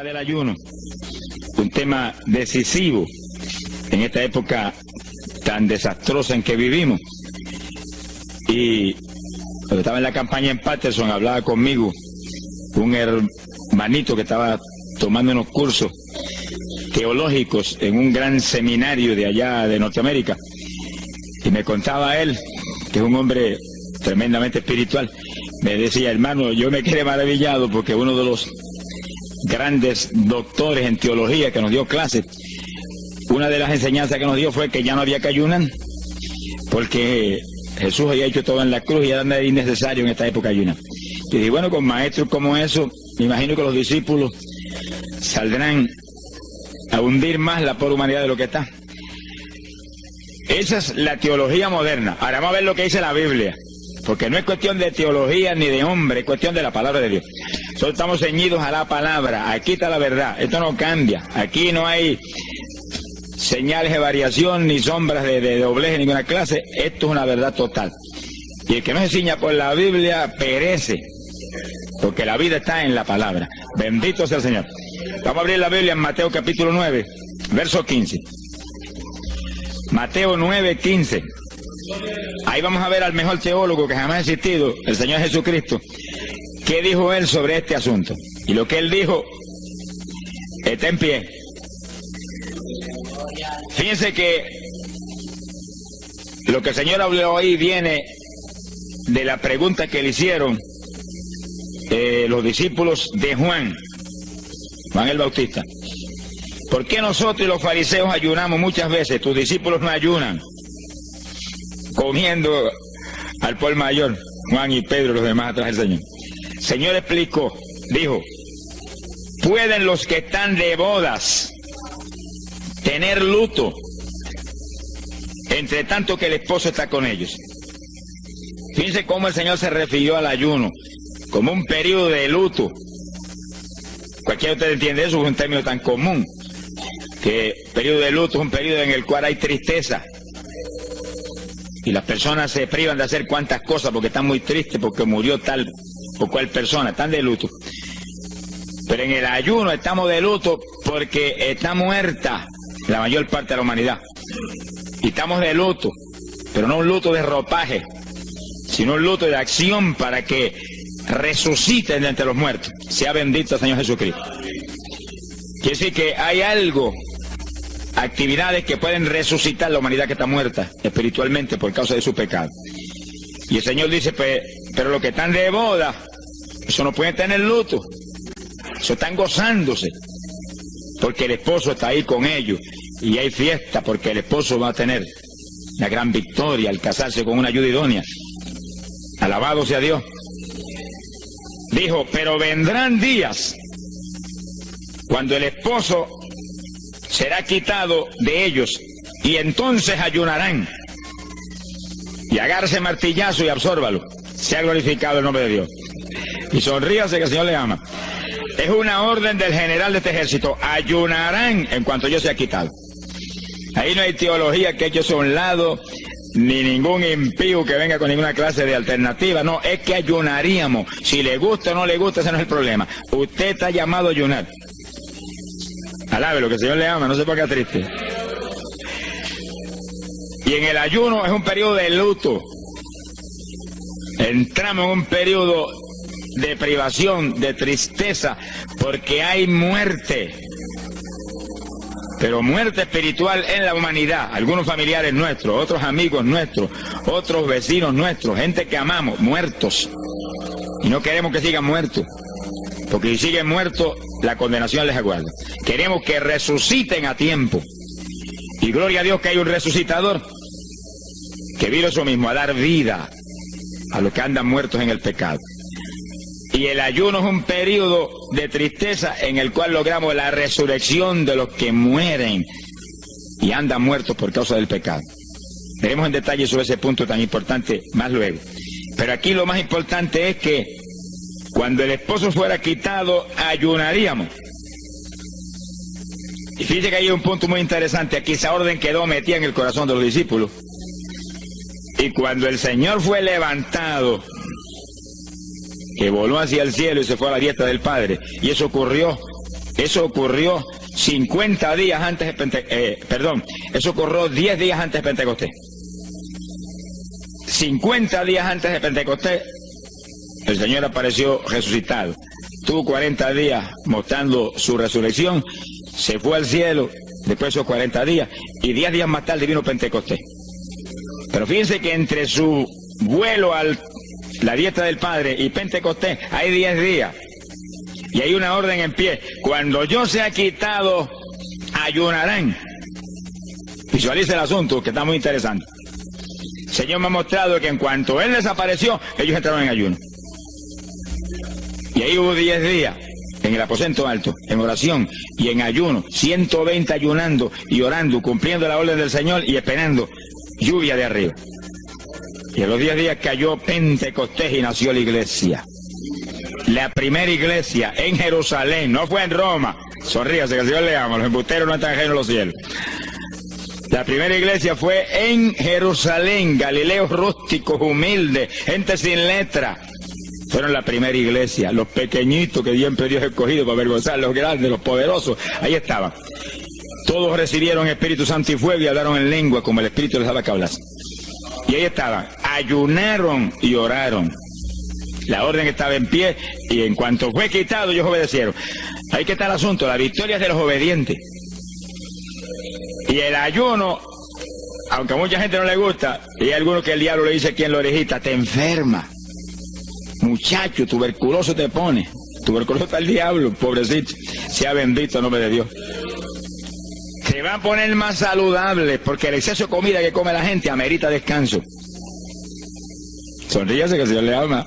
Del ayuno, un tema decisivo en esta época tan desastrosa en que vivimos. Y cuando estaba en la campaña en Patterson, hablaba conmigo un hermanito que estaba tomando unos cursos teológicos en un gran seminario de allá de Norteamérica, y me contaba él, que es un hombre tremendamente espiritual, me decía: hermano, yo me quedé maravillado porque uno de los grandes doctores en teología que nos dio clases, una de las enseñanzas que nos dio fue que ya no había que ayunar, porque Jesús había hecho todo en la cruz y era innecesario en esta época ayunar. Y dije, bueno, con maestros como eso, me imagino que los discípulos saldrán a hundir más la pobre humanidad de lo que está. Esa es la teología moderna. Ahora vamos a ver lo que dice la Biblia, porque no es cuestión de teología ni de hombre, es cuestión de la palabra de Dios. Nosotros estamos ceñidos a la palabra, aquí está la verdad, esto no cambia, aquí no hay señales de variación ni sombras de doblez de ninguna clase, esto es una verdad total. Y el que no se ciña por la Biblia perece, porque la vida está en la palabra. Bendito sea el Señor. Vamos a abrir la Biblia en Mateo capítulo 9, verso 15. Mateo 9, 15. Ahí vamos a ver al mejor teólogo que jamás ha existido, el Señor Jesucristo. ¿Qué dijo él sobre este asunto? Y lo que él dijo está en pie. Fíjense que lo que el Señor habló ahí viene de la pregunta que le hicieron los discípulos de Juan el Bautista. ¿Por qué nosotros y los fariseos ayunamos muchas veces? Tus discípulos no ayunan, comiendo al por mayor, Juan y Pedro y los demás atrás del Señor. El Señor explicó, dijo: ¿pueden los que están de bodas tener luto entre tanto que el esposo está con ellos? Fíjense cómo el Señor se refirió al ayuno como un periodo de luto. Cualquiera de ustedes entiende eso, es un término tan común, que periodo de luto es un periodo en el cual hay tristeza y las personas se privan de hacer cuantas cosas porque están muy tristes porque murió tal o cual persona, están de luto. Pero en el ayuno estamos de luto porque está muerta la mayor parte de la humanidad. Y estamos de luto, pero no un luto de ropaje, sino un luto de acción para que resuciten de entre los muertos. Sea bendito el Señor Jesucristo. Quiere decir que hay algo, actividades que pueden resucitar la humanidad que está muerta espiritualmente por causa de su pecado. Y el Señor dice, pero los que están de boda, eso no pueden tener luto, eso están gozándose, porque el esposo está ahí con ellos, y hay fiesta porque el esposo va a tener la gran victoria al casarse con una ayuda idónea. Alabado sea Dios. Dijo, pero vendrán días cuando el esposo será quitado de ellos, y entonces ayunarán. Y agárrese martillazo y absórbalo. Se ha glorificado el nombre de Dios. Y sonríase que el Señor le ama. Es una orden del general de este ejército. Ayunarán en cuanto yo sea quitado. Ahí no hay teología que eche eso a un lado, ni ningún impío que venga con ninguna clase de alternativa. No, es que ayunaríamos. Si le gusta o no le gusta, ese no es el problema. Usted está llamado a ayunar. Alábelo, que el Señor le ama, no se ponga triste. Y en el ayuno es un periodo de luto. Entramos en un periodo de privación, de tristeza, porque hay muerte. Pero muerte espiritual en la humanidad. Algunos familiares nuestros, otros amigos nuestros, otros vecinos nuestros, gente que amamos, muertos. Y no queremos que sigan muertos, porque si siguen muertos, la condenación les aguarda. Queremos que resuciten a tiempo. Y gloria a Dios que hay un resucitador que vino eso mismo, a dar vida a los que andan muertos en el pecado. Y el ayuno es un periodo de tristeza en el cual logramos la resurrección de los que mueren y andan muertos por causa del pecado. Veremos en detalle sobre ese punto tan importante más luego. Pero aquí lo más importante es que cuando el esposo fuera quitado, ayunaríamos. Y fíjate que hay un punto muy interesante. Aquí esa orden quedó metida en el corazón de los discípulos. Y cuando el Señor fue levantado, que voló hacia el cielo y se fue a la diestra del Padre, y eso ocurrió Eso ocurrió 50 días antes de eso ocurrió 10 días antes de Pentecostés. 50 días antes de Pentecostés, el Señor apareció resucitado. Tuvo 40 días mostrando su resurrección, se fue al cielo después de esos 40 días, y 10 días más tarde vino Pentecostés. Pero fíjense que entre su vuelo a la diestra del Padre y Pentecostés hay 10 días. Y hay una orden en pie. Cuando yo sea quitado, ayunarán. Visualice el asunto, que está muy interesante. El Señor me ha mostrado que en cuanto Él desapareció, ellos entraron en ayuno. Y ahí hubo 10 días en el aposento alto, en oración y en ayuno. 120 ayunando y orando, cumpliendo la orden del Señor y esperando lluvia de arriba. Y a los 10 días cayó Pentecostés y nació la iglesia. La primera iglesia en Jerusalén, no fue en Roma. Sonríase, que el Señor le ama, los embusteros no están ajenos a los cielos. La primera iglesia fue en Jerusalén, Galileos rústicos, humildes, gente sin letra. Fueron la primera iglesia, los pequeñitos que siempre Dios ha escogido para avergonzar, los grandes, los poderosos, ahí estaban. Todos recibieron Espíritu Santo y fuego y hablaron en lengua como el Espíritu les daba que hablasen. Y ahí estaban, ayunaron y oraron. La orden estaba en pie y en cuanto fue quitado ellos obedecieron. Ahí que está el asunto, la victoria es de los obedientes. Y el ayuno, aunque a mucha gente no le gusta, y hay algunos que el diablo le dice aquí en la orejita, te enferma. Muchacho, tuberculoso te pone. Tuberculoso está el diablo, pobrecito. Sea bendito el nombre de Dios. Se va a poner más saludable porque el exceso de comida que come la gente amerita descanso. Sonríase que el Señor le ama.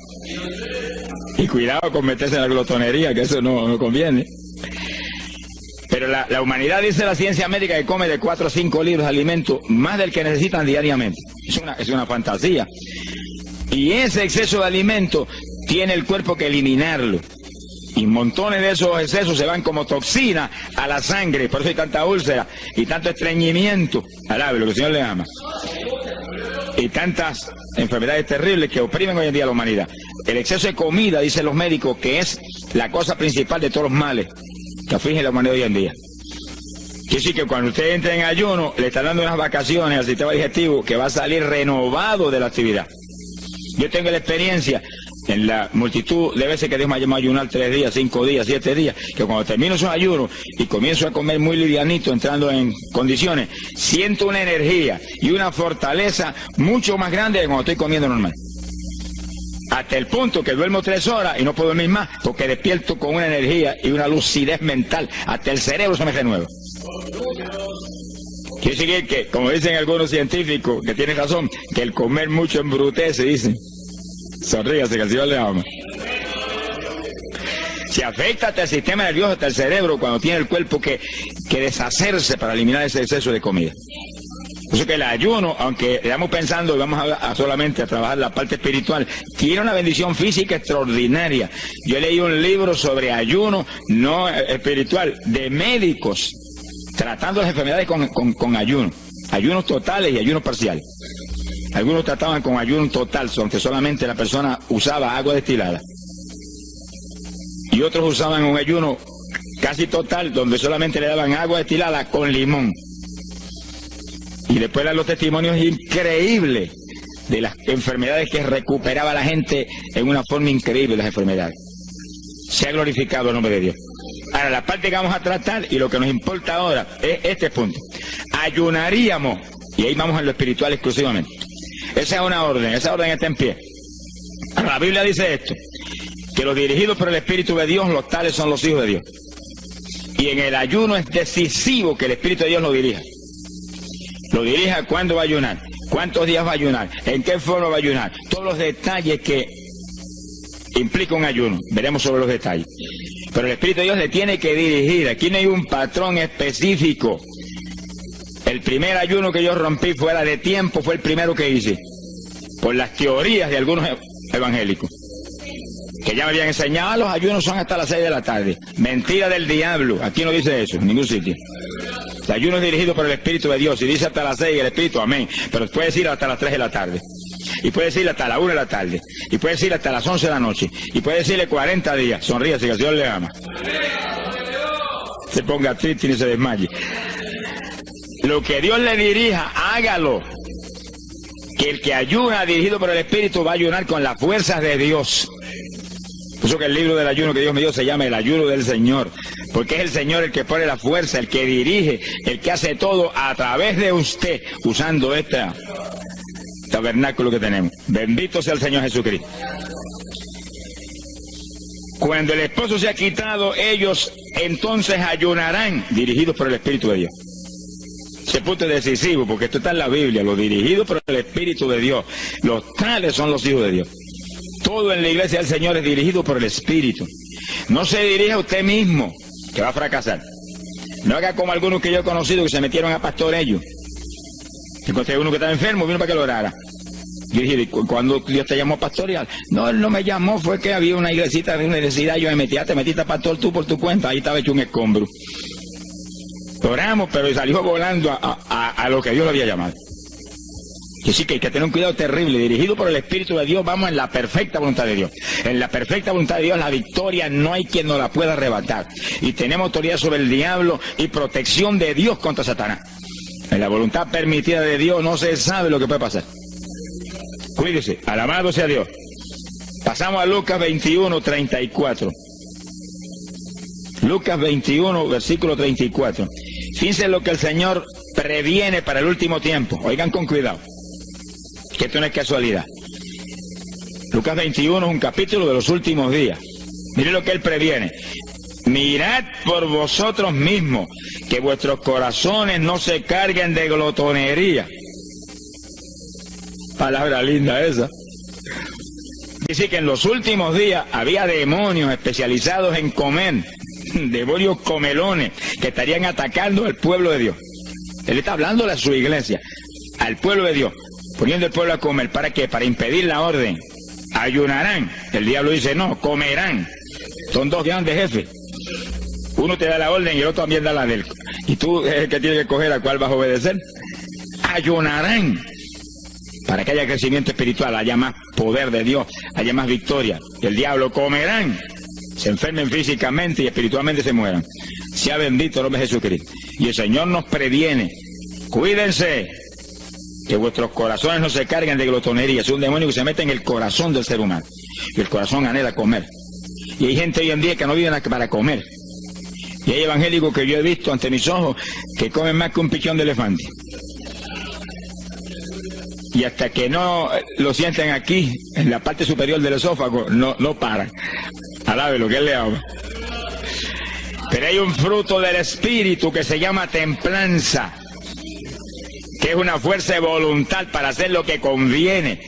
Y cuidado con meterse en la glotonería, que eso no conviene. Pero la humanidad, dice la ciencia médica, que come de 4 a 5 libras de alimento, más del que necesitan diariamente. Es una fantasía. Y ese exceso de alimento tiene el cuerpo que eliminarlo. Y montones de esos excesos se van como toxina a la sangre. Por eso hay tanta úlcera y tanto estreñimiento. Alabe lo que el Señor le ama. Y tantas enfermedades terribles que oprimen hoy en día a la humanidad. El exceso de comida, dicen los médicos, que es la cosa principal de todos los males que afligen a la humanidad hoy en día. Quiere decir que cuando usted entra en ayuno, le está dando unas vacaciones al sistema digestivo que va a salir renovado de la actividad. Yo tengo la experiencia en la multitud de veces que Dios me ha llamado a ayunar 3 días, 5 días, 7 días, que cuando termino esos ayunos y comienzo a comer muy livianito, entrando en condiciones, siento una energía y una fortaleza mucho más grande que cuando estoy comiendo normal. Hasta el punto que duermo 3 horas y no puedo dormir más porque despierto con una energía y una lucidez mental. Hasta el cerebro se me renueva. Quiere decir que, como dicen algunos científicos, que tienen razón, que el comer mucho embrutece, dicen. Sonríase, que el Señor le ama. Se afecta hasta el sistema nervioso, hasta el cerebro, cuando tiene el cuerpo que deshacerse para eliminar ese exceso de comida. Por eso que el ayuno, aunque estamos pensando y vamos a solamente a trabajar la parte espiritual, tiene una bendición física extraordinaria. Yo leí un libro sobre ayuno no espiritual, de médicos, tratando las enfermedades con ayuno. Ayunos totales y ayunos parciales. Algunos trataban con ayuno total, donde solamente la persona usaba agua destilada. Y otros usaban un ayuno casi total, donde solamente le daban agua destilada con limón. Y después dan los testimonios increíbles de las enfermedades que recuperaba la gente en una forma increíble, las enfermedades. Se ha glorificado el nombre de Dios. Ahora, la parte que vamos a tratar y lo que nos importa ahora es este punto. Ayunaríamos, y ahí vamos en lo espiritual exclusivamente. Esa es una orden, esa orden está en pie. La Biblia dice esto, que los dirigidos por el Espíritu de Dios, los tales son los hijos de Dios. Y en el ayuno es decisivo que el Espíritu de Dios lo dirija. Lo dirija cuándo va a ayunar, cuántos días va a ayunar, en qué forma va a ayunar. Todos los detalles que implica un ayuno, veremos sobre los detalles. Pero el Espíritu de Dios le tiene que dirigir, aquí no hay un patrón específico. El primer ayuno que yo rompí fuera de tiempo fue el primero que hice, por las teorías de algunos evangélicos, que ya me habían enseñado, los ayunos son hasta las 6 de la tarde. Mentira del diablo, aquí no dice eso, en ningún sitio. El ayuno es dirigido por el Espíritu de Dios, y dice hasta las 6 el Espíritu, amén, pero puede decir hasta las 3 de la tarde, y puede decir hasta la 1 de la tarde, y puede decir hasta las 11 de la noche, y puede decirle 40 días, sonríase que el Señor le ama. se ponga triste ni se desmaye. Lo que Dios le dirija, hágalo. Que el que ayuna dirigido por el Espíritu va a ayunar con las fuerzas de Dios. Por eso que el libro del ayuno que Dios me dio se llama el ayuno del Señor. Porque es el Señor el que pone la fuerza, el que dirige, el que hace todo a través de usted, usando este tabernáculo que tenemos. Bendito sea el Señor Jesucristo. Cuando el esposo se ha quitado, ellos entonces ayunarán, dirigidos por el Espíritu de Dios. Ese punto es decisivo, porque esto está en la Biblia, los dirigidos por el Espíritu de Dios. Los tales son los hijos de Dios. Todo en la iglesia del Señor es dirigido por el Espíritu. No se dirija a usted mismo, que va a fracasar. No haga como algunos que yo he conocido que se metieron a pastor ellos. Encontré uno que estaba enfermo, vino para que lo orara. Yo dije, ¿cuándo Dios te llamó a pastorear? No, él no me llamó, fue que había una iglesita de universidad, yo me metí, te metiste a pastor tú por tu cuenta, ahí estaba hecho un escombro. Oramos, pero salió volando a lo que Dios lo había llamado. Que sí, que hay que tener un cuidado terrible, dirigido por el Espíritu de Dios, vamos en la perfecta voluntad de Dios. En la perfecta voluntad de Dios, la victoria no hay quien nos la pueda arrebatar. Y tenemos autoridad sobre el diablo y protección de Dios contra Satanás. En la voluntad permitida de Dios no se sabe lo que puede pasar. Cuídese, alabado sea Dios. Pasamos a Lucas 21, 34. Lucas 21, versículo 34. Fíjense lo que el Señor previene para el último tiempo. Oigan con cuidado, que esto no es casualidad. Lucas 21 es un capítulo de los últimos días. Miren lo que Él previene. Mirad por vosotros mismos, que vuestros corazones no se carguen de glotonería. Palabra linda esa. Dice que en los últimos días había demonios especializados en comer, demonios comelones, que estarían atacando al pueblo de Dios. Él está hablando a su iglesia, al pueblo de Dios, poniendo al pueblo a comer. ¿Para qué? Para impedir la orden. Ayunarán. El diablo dice, no, comerán. Son dos grandes jefes. Uno te da la orden y el otro también da la del. Y tú es el que tiene que escoger a cuál vas a obedecer. Ayunarán. Para que haya crecimiento espiritual, haya más poder de Dios, haya más victoria. El diablo comerán, se enfermen físicamente y espiritualmente se mueran. Sea bendito el nombre de Jesucristo. Y el Señor nos previene. Cuídense, que vuestros corazones no se carguen de glotonería. Es un demonio que se mete en el corazón del ser humano. Y el corazón anhela comer. Y hay gente hoy en día que no vive para comer. Y hay evangélicos que yo he visto ante mis ojos que comen más que un pichón de elefante. Y hasta que no lo sienten aquí, en la parte superior del esófago, no paran. Alabe lo que Él le habla. Pero hay un fruto del Espíritu que se llama templanza, que es una fuerza de voluntad para hacer lo que conviene.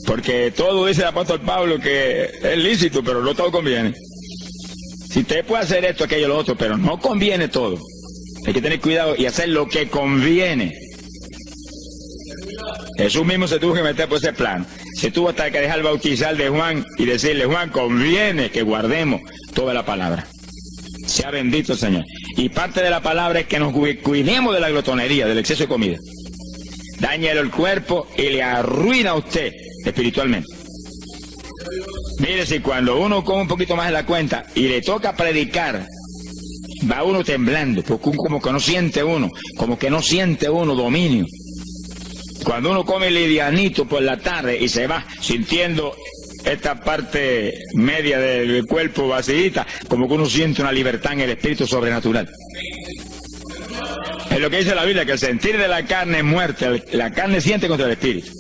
Porque todo dice el apóstol Pablo que es lícito, pero no todo conviene. Si usted puede hacer esto, aquello, lo otro, pero no conviene todo. Hay que tener cuidado y hacer lo que conviene. Jesús mismo se tuvo que meter por ese plano. Se tuvo hasta que dejar bautizar de Juan y decirle, Juan, conviene que guardemos toda la palabra. Sea bendito el Señor. Y parte de la palabra es que nos cuidemos de la glotonería, del exceso de comida. Dañale el cuerpo y le arruina a usted espiritualmente. Mire, si cuando uno come un poquito más de la cuenta y le toca predicar, va uno temblando, porque como que no siente uno dominio. Cuando uno come livianito por la tarde y se va sintiendo esta parte media del cuerpo vacíita, como que uno siente una libertad en el espíritu sobrenatural. Es lo que dice la Biblia, que el sentir de la carne es muerte, la carne siente contra el espíritu.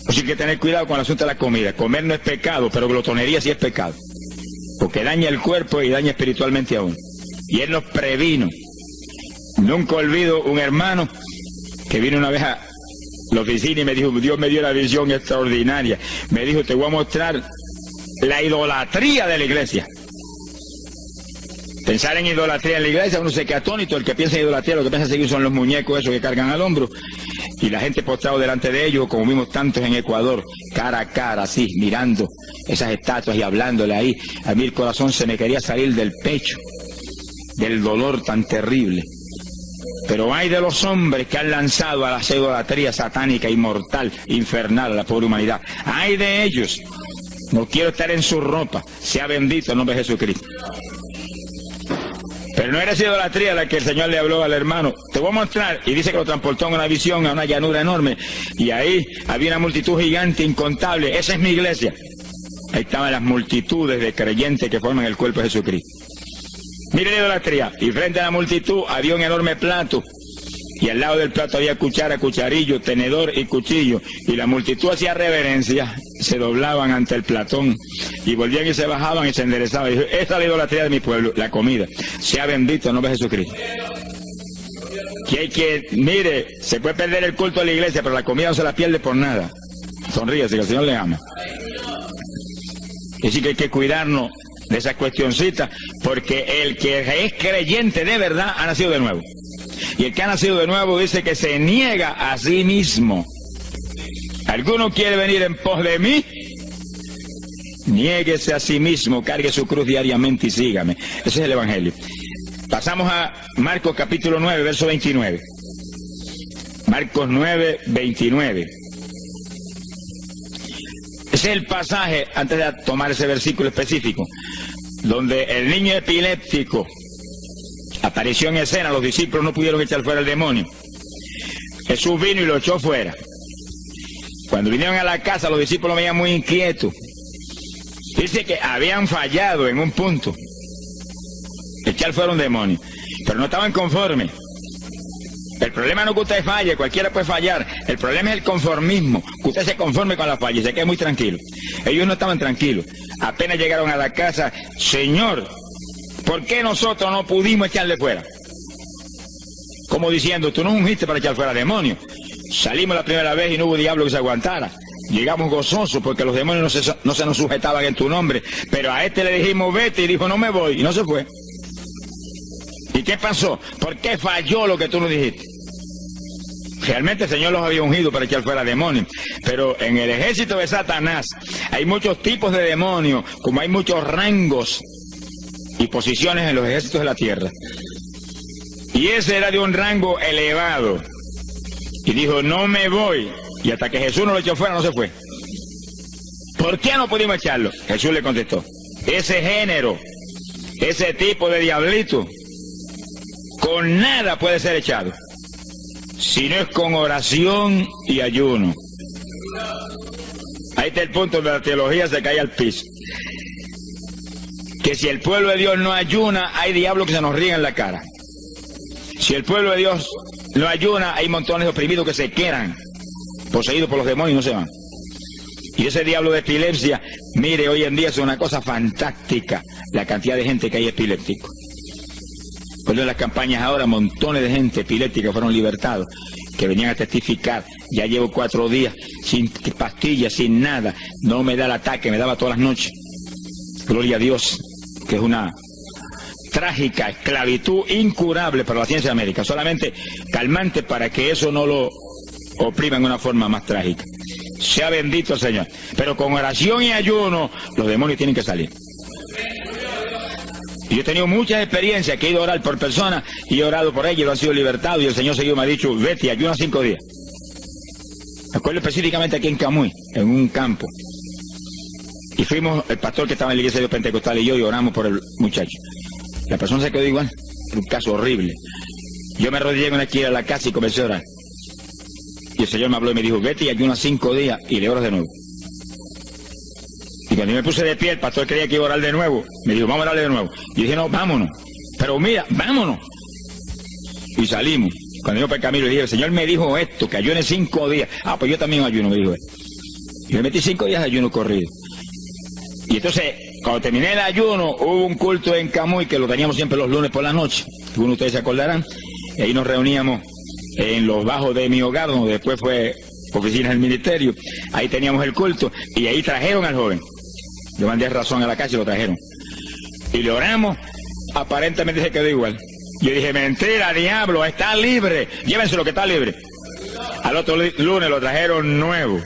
Así que hay que tener cuidado con el asunto de la comida. Comer no es pecado, pero glotonería sí es pecado. Porque daña el cuerpo y daña espiritualmente a uno. Y Él nos previno. Nunca olvido un hermano que vino una vez a la oficina y me dijo, Dios me dio una visión extraordinaria. Me dijo, te voy a mostrar la idolatría de la iglesia. Pensar en idolatría en la iglesia, uno se queda atónito. El que piensa en idolatría, lo que piensa seguir son los muñecos esos que cargan al hombro. Y la gente postrado delante de ellos, como vimos tantos en Ecuador, cara a cara, así, mirando esas estatuas y hablándole ahí. A mí el corazón se me quería salir del pecho, del dolor tan terrible. Pero hay de los hombres que han lanzado a la idolatría satánica, inmortal, infernal a la pobre humanidad. Hay de ellos. No quiero estar en su ropa. Sea bendito el nombre de Jesucristo. Pero no era esa idolatría la que el Señor le habló al hermano. Te voy a mostrar, y dice que lo transportó en una visión a una llanura enorme, y ahí había una multitud gigante, incontable. Esa es mi iglesia. Ahí estaban las multitudes de creyentes que forman el cuerpo de Jesucristo. Mire la idolatría, y frente a la multitud había un enorme plato, y al lado del plato había cuchara, cucharillo, tenedor y cuchillo, y la multitud hacía reverencia, se doblaban ante el platón, y volvían y se bajaban y se enderezaban. Y dijo, esta es la idolatría de mi pueblo, la comida. Sea bendito el nombre de Jesucristo. Mire, se puede perder el culto de la iglesia, pero la comida no se la pierde por nada. Sonríase, que el Señor le ama. Es decir, que hay que cuidarnos de esas cuestioncitas, porque el que es creyente de verdad ha nacido de nuevo. Y el que ha nacido de nuevo dice que se niega a sí mismo. ¿Alguno quiere venir en pos de mí? Niéguese a sí mismo, cargue su cruz diariamente y sígame. Ese es el Evangelio. Pasamos a Marcos capítulo 9, verso 29. Marcos 9, 29. Ese es el pasaje, antes de tomar ese versículo específico, donde el niño epiléptico apareció en escena. Los discípulos no pudieron echar fuera el demonio. Jesús vino y lo echó fuera. Cuando vinieron a la casa, los discípulos veían muy inquietos. Dice que habían fallado en un punto, echar fuera un demonio, pero no estaban conformes. El problema no es que usted falle, cualquiera puede fallar. El problema es el conformismo, que usted se conforme con la falla y se quede muy tranquilo. Ellos no estaban tranquilos. Apenas llegaron a la casa, Señor, ¿por qué nosotros no pudimos echarle fuera? Como diciendo, tú nos ungiste para echar fuera demonios. Salimos la primera vez y no hubo diablo que se aguantara. Llegamos gozosos porque los demonios no se nos sujetaban en tu nombre. Pero a este le dijimos, vete, y dijo, no me voy, y no se fue. ¿Y qué pasó? ¿Por qué falló lo que tú nos dijiste? Realmente el Señor los había ungido para echar fuera demonios. Pero en el ejército de Satanás hay muchos tipos de demonios, como hay muchos rangos y posiciones en los ejércitos de la tierra. Y ese era de un rango elevado. Y dijo, no me voy. Y hasta que Jesús no lo echó fuera, no se fue. ¿Por qué no pudimos echarlo? Jesús le contestó, ese género, ese tipo de diablito, con nada puede ser echado, si no es con oración y ayuno. Ahí está el punto donde la teología se cae al piso. Que si el pueblo de Dios no ayuna, hay diablos que se nos ríen en la cara. Si el pueblo de Dios no ayuna, hay montones de oprimidos que se quedan, poseídos por los demonios y no se van. Y ese diablo de epilepsia, mire, hoy en día es una cosa fantástica, la cantidad de gente que hay epiléptico. Por en las campañas ahora, montones de gente epiléptica fueron libertados, que venían a testificar. Ya llevo 4 días sin pastillas, sin nada, no me da el ataque, me daba todas las noches. Gloria a Dios, que es una trágica esclavitud incurable para la ciencia médica, solamente calmante para que eso no lo oprima en una forma más trágica. Sea bendito el Señor. Pero con oración y ayuno, los demonios tienen que salir. Y yo he tenido muchas experiencias que he ido a orar por personas y he orado por ellos y lo han sido libertados, y el Señor seguido me ha dicho, vete, ayuna 5 días. Me acuerdo específicamente aquí en Camuy, en un campo. Y fuimos, el pastor que estaba en la iglesia de Pentecostal y yo, y oramos por el muchacho. La persona se quedó igual, un caso horrible. Yo me arrodillé en una esquina de la casa y comencé a orar. Y el Señor me habló y me dijo, vete y ayuna 5 días y le oras de nuevo. Y cuando yo me puse de pie, el pastor creía que iba a orar de nuevo. Me dijo, vamos a orarle de nuevo. Y yo dije, no, vámonos. Pero mira, vámonos. Y salimos. Cuando yo por el camino le dije, el Señor me dijo esto, que ayune 5 días. Ah, pues yo también ayuno, me dijo él. Y me metí 5 días de ayuno corrido. Y entonces, cuando terminé el ayuno, hubo un culto en Camuy, que lo teníamos siempre los lunes por la noche. Algunos de ustedes se acordarán. Y ahí nos reuníamos en los bajos de mi hogar, donde después fue oficina del ministerio. Ahí teníamos el culto, y ahí trajeron al joven. Yo mandé razón a la casa y lo trajeron. Y le oramos, aparentemente se quedó igual. Yo dije, mentira, diablo, está libre. Llévenselo que está libre. Al otro lunes lo trajeron nuevo.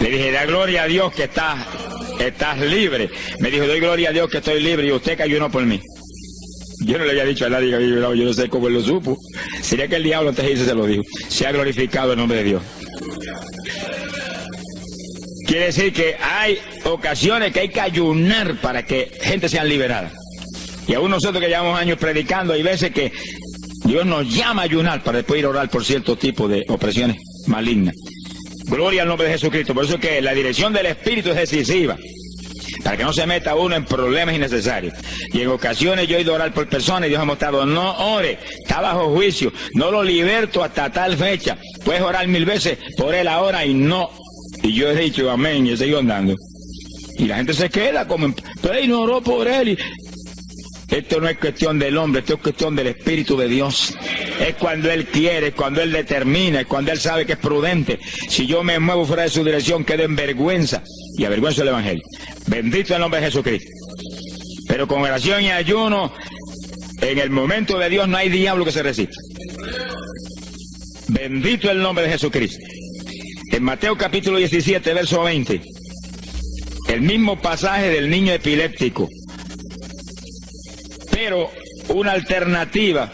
Le dije, da gloria a Dios que estás libre. Me dijo, doy gloria a Dios que estoy libre y usted que ayunó por mí. Yo no le había dicho a nadie que había ayunado, yo no sé cómo él lo supo. Sería que el diablo antes de irse se lo dijo. Sea glorificado el nombre de Dios. Quiere decir que hay ocasiones que hay que ayunar para que gente sea liberada. Y aún nosotros que llevamos años predicando, hay veces que Dios nos llama a ayunar para después ir a orar por cierto tipo de opresiones malignas. Gloria al nombre de Jesucristo. Por eso es que la dirección del Espíritu es decisiva, para que no se meta uno en problemas innecesarios. Y en ocasiones yo he ido a orar por personas y Dios ha mostrado, no ore, está bajo juicio, no lo liberto hasta tal fecha. Puedes orar 1000 veces por él ahora y no. Y yo he dicho amén y he seguido andando. Y la gente se queda como, pero él no oró por él. Esto no es cuestión del hombre, esto es cuestión del Espíritu de Dios. Es cuando Él quiere, es cuando Él determina, es cuando Él sabe que es prudente. Si yo me muevo fuera de su dirección, quedo en vergüenza y avergüenzo el Evangelio. Bendito el nombre de Jesucristo. Pero con oración y ayuno, en el momento de Dios no hay diablo que se resista. Bendito el nombre de Jesucristo. En Mateo capítulo 17, verso 20, el mismo pasaje del niño epiléptico, pero una alternativa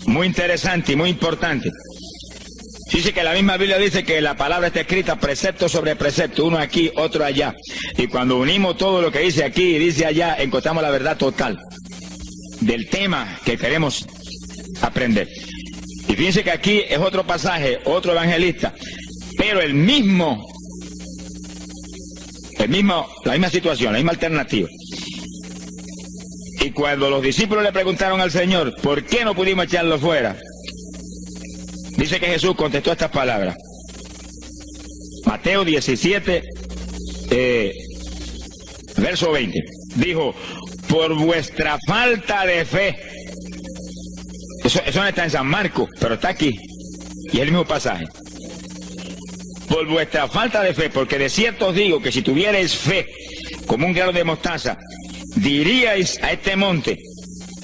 muy interesante y muy importante. Dice que la misma Biblia dice que la palabra está escrita precepto sobre precepto, uno aquí, otro allá. Y cuando unimos todo lo que dice aquí y dice allá, encontramos la verdad total del tema que queremos aprender. Y fíjense que aquí es otro pasaje, otro evangelista, pero la misma situación, la misma alternativa. Y cuando los discípulos le preguntaron al Señor, ¿por qué no pudimos echarlo fuera? Dice que Jesús contestó estas palabras. Mateo 17, verso 20. Dijo, por vuestra falta de fe. Eso no está en San Marcos, pero está aquí. Y es el mismo pasaje. Por vuestra falta de fe, porque de cierto os digo que si tuvierais fe como un grano de mostaza, diríais a este monte,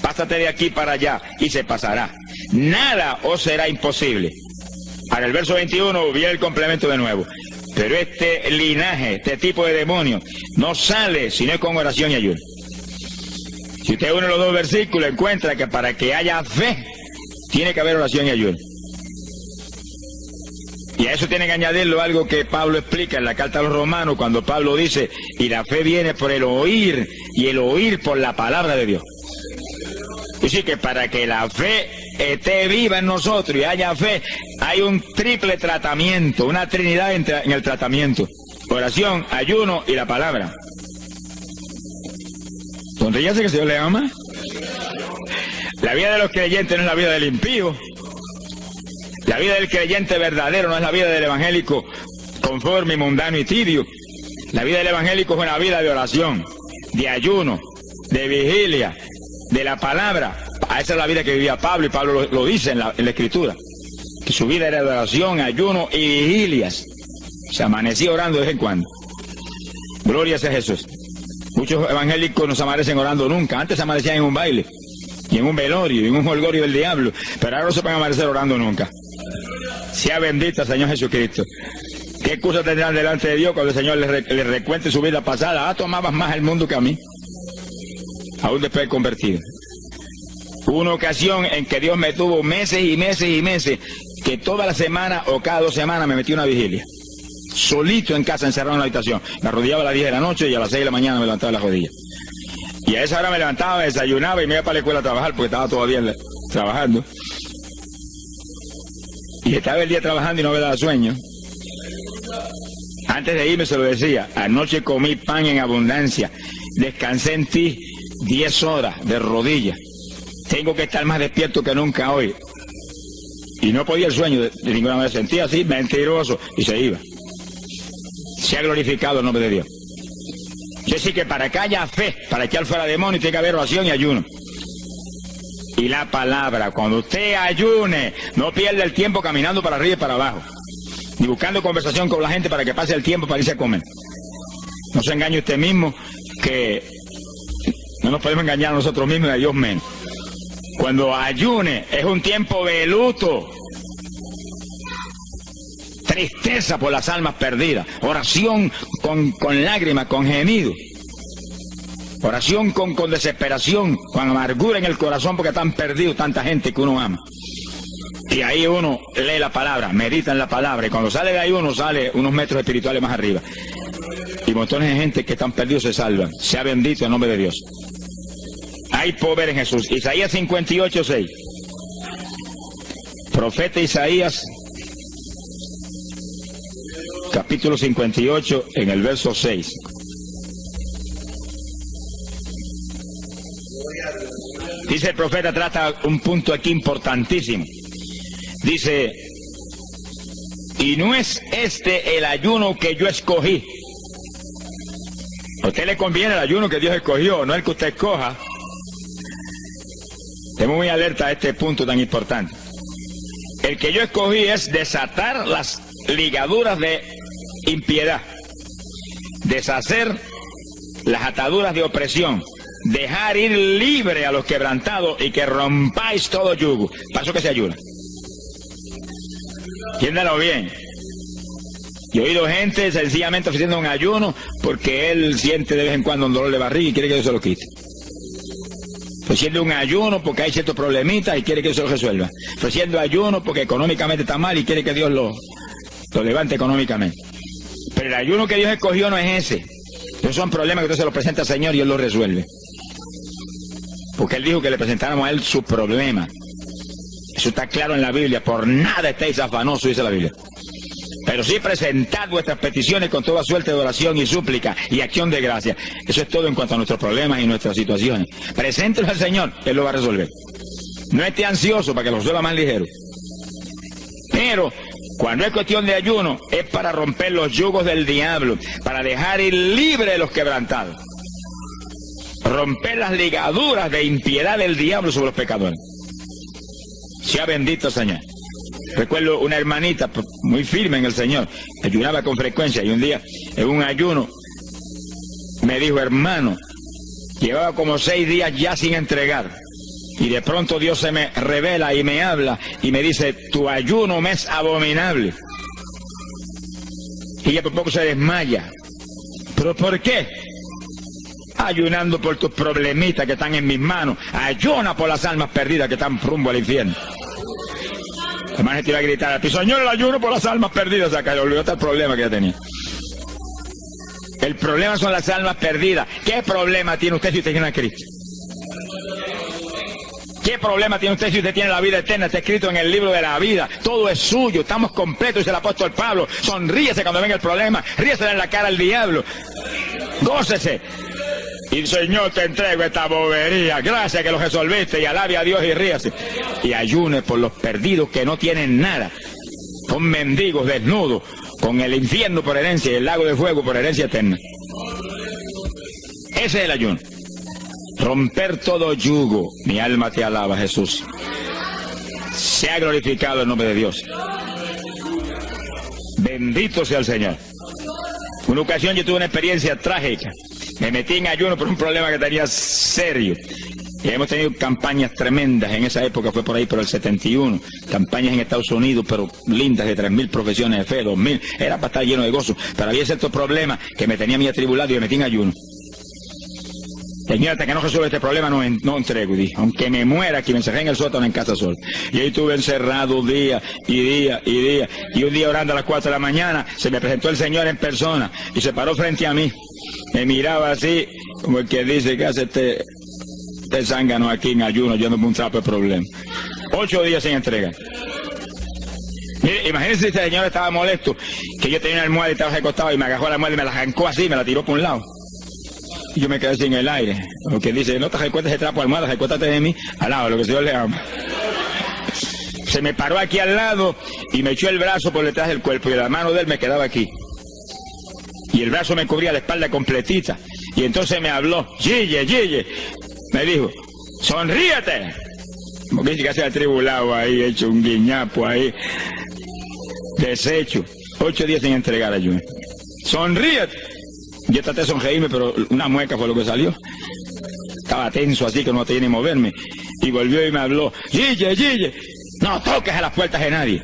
pásate de aquí para allá, y se pasará. Nada os será imposible. Ahora el verso 21 viene el complemento de nuevo. Pero este linaje, este tipo de demonio, no sale sino con oración y ayuno. Si usted une los dos versículos, encuentra que para que haya fe, tiene que haber oración y ayuno. Y a eso tiene que añadirlo algo que Pablo explica en la carta a los Romanos, cuando Pablo dice, y la fe viene por el oír, y el oír por la palabra de Dios. Y sí que para que la fe esté viva en nosotros y haya fe, hay un triple tratamiento, una trinidad en el tratamiento. Oración, ayuno y la palabra. Sonríase que el Señor le ama. La vida de los creyentes no es la vida del impío. La vida del creyente verdadero no es la vida del evangélico conforme, mundano y tibio. La vida del evangélico es una vida de oración, de ayuno, de vigilia, de la palabra. Esa es la vida que vivía Pablo, y Pablo lo dice en la Escritura, que su vida era de oración, ayuno y vigilias. Se amanecía orando de vez en cuando. Gloria sea Jesús. Muchos evangélicos no se amanecen orando nunca. Antes se amanecían en un baile, y en un velorio, y en un jolgorio del diablo, pero ahora no se pueden amanecer orando nunca. Sea bendito el Señor Jesucristo. ¿Qué excusa tendrán delante de Dios cuando el Señor les recuente su vida pasada? Tomabas más el mundo que a mí, aún después de convertido. Hubo una ocasión en que Dios me tuvo meses y meses y meses, que toda la semana o cada 2 semanas me metí una vigilia. Solito en casa, encerrado en la habitación. Me arrodillaba a las 10 de la noche y a las 6 de la mañana me levantaba las rodillas. Y a esa hora me levantaba, me desayunaba y me iba para la escuela a trabajar, porque estaba todavía trabajando. Y estaba el día trabajando y no me daba sueño. Antes de irme se lo decía, anoche comí pan en abundancia, descansé en ti 10 horas de rodillas. Tengo que estar más despierto que nunca hoy. Y no podía el sueño de ninguna manera. Sentía así, mentiroso, y se iba. Se ha glorificado el nombre de Dios. Es decir, que para que haya fe, para echar fuera demonios, tiene que haber oración y ayuno. Y la palabra, cuando usted ayune, no pierda el tiempo caminando para arriba y para abajo, ni buscando conversación con la gente para que pase el tiempo para irse a comer. No se engañe usted mismo, que no nos podemos engañar a nosotros mismos y a Dios menos. Cuando ayune es un tiempo de luto, tristeza por las almas perdidas, oración con lágrimas, con gemidos, oración con desesperación, con amargura en el corazón porque están perdidos tanta gente que uno ama. Y ahí uno lee la palabra, medita en la palabra, y cuando sale de ahí uno sale unos metros espirituales más arriba. Y montones de gente que están perdidos se salvan. Sea bendito el nombre de Dios. hay poder en Jesús. Isaías 58:6. Profeta Isaías, capítulo 58, en el verso 6. Dice el profeta, trata un punto aquí importantísimo. Dice, y no es este el ayuno que yo escogí. A usted le conviene el ayuno que Dios escogió, no el que usted escoja. Estemos muy alerta a este punto tan importante. El que yo escogí es desatar las ligaduras de impiedad, deshacer las ataduras de opresión, dejar ir libre a los quebrantados y que rompáis todo yugo. Para eso que se ayuna. Entiéndalo bien. Yo he oído gente sencillamente ofreciendo un ayuno porque él siente de vez en cuando un dolor de barriga y quiere que Dios se lo quite. Ofreciendo un ayuno porque hay ciertos problemitas y quiere que Dios se lo resuelva. Ofreciendo ayuno porque económicamente está mal y quiere que Dios lo levante económicamente. Pero el ayuno que Dios escogió no es ese. Esos son problemas que usted se los presenta al Señor y Él los resuelve. Porque Él dijo que le presentáramos a Él su problema. Eso está claro en la Biblia. Por nada estéis afanosos, dice la Biblia. Pero sí presentad vuestras peticiones con toda suerte de oración y súplica y acción de gracia. Eso es todo en cuanto a nuestros problemas y nuestras situaciones. Preséntelos al Señor, Él lo va a resolver. No esté ansioso para que lo resuelva más ligero. Pero cuando es cuestión de ayuno, es para romper los yugos del diablo, para dejar ir libre de los quebrantados. Romper las ligaduras de impiedad del diablo sobre los pecadores. Sea bendito, Señor. Recuerdo una hermanita muy firme en el Señor, ayunaba con frecuencia y un día en un ayuno me dijo, hermano, llevaba como 6 días ya sin entregar y de pronto Dios se me revela y me habla y me dice, tu ayuno me es abominable. Y ella por poco se desmaya. ¿Pero por qué? Ayunando por tus problemitas que están en mis manos. Ayuna por las almas perdidas que están rumbo al infierno. Además te iba a gritar a ti, Señor, el ayuno por las almas perdidas. Acá le olvidó el problema que ya tenía. El problema son las almas perdidas. ¿Qué problema tiene usted si usted tiene a Cristo? ¿Qué problema tiene usted si usted tiene la vida eterna? Está escrito en el libro de la vida. Todo es suyo. Estamos completos, dice el apóstol Pablo. Sonríese cuando venga el problema. Ríese en la cara al diablo. Gócese. Y Señor, te entrego esta bobería. Gracias que lo resolviste. Y alabe a Dios y ríase. Y ayune por los perdidos que no tienen nada. Con mendigos desnudos. Con el infierno por herencia y el lago de fuego por herencia eterna. Ese es el ayuno. Romper todo yugo. Mi alma te alaba, Jesús. Sea glorificado el nombre de Dios. Bendito sea el Señor. Una ocasión yo tuve una experiencia trágica. Me metí en ayuno por un problema que tenía serio. Y hemos tenido campañas tremendas. En esa época fue por ahí por el 71. Campañas en Estados Unidos, pero lindas, de 3.000 profesiones de fe, 2.000. Era para estar lleno de gozo. Pero había ciertos problemas que me tenía a mí atribulado y me metí en ayuno. Señor, hasta que no resuelva este problema no entrego. Y dije, aunque me muera, que me encerré en el sótano en casa sola. Y ahí estuve encerrado día y día y día. Y un día orando a las 4 de la mañana, se me presentó el Señor en persona. Y se paró frente a mí. Me miraba así, como el que dice, ¿qué hace este zángano aquí en ayuno? Yo no me un trapo de problema. 8 días sin entregar. Mire, imagínense si este señor estaba molesto, que yo tenía una almohada y estaba recostado y me agarró la almohada y me la arrancó así, me la tiró por un lado. Y yo me quedé sin el aire. Lo que dice, no te recuestes ese trapo de almohada, recuéstate de mí al lado, lo que el Señor le ama. Se me paró aquí al lado y me echó el brazo por detrás del cuerpo y la mano de él me quedaba aquí. Y el brazo me cubría la espalda completita. Y entonces me habló, Gille, me dijo, sonríete. Como que dice que se ha atribulado ahí, hecho un guiñapo ahí, deshecho. 8 días sin entregar ayuno. Sonríete. Yo traté de sonreírme, pero una mueca fue lo que salió. Estaba tenso así que no tenía ni moverme. Y volvió y me habló, Gille, no toques a las puertas de nadie.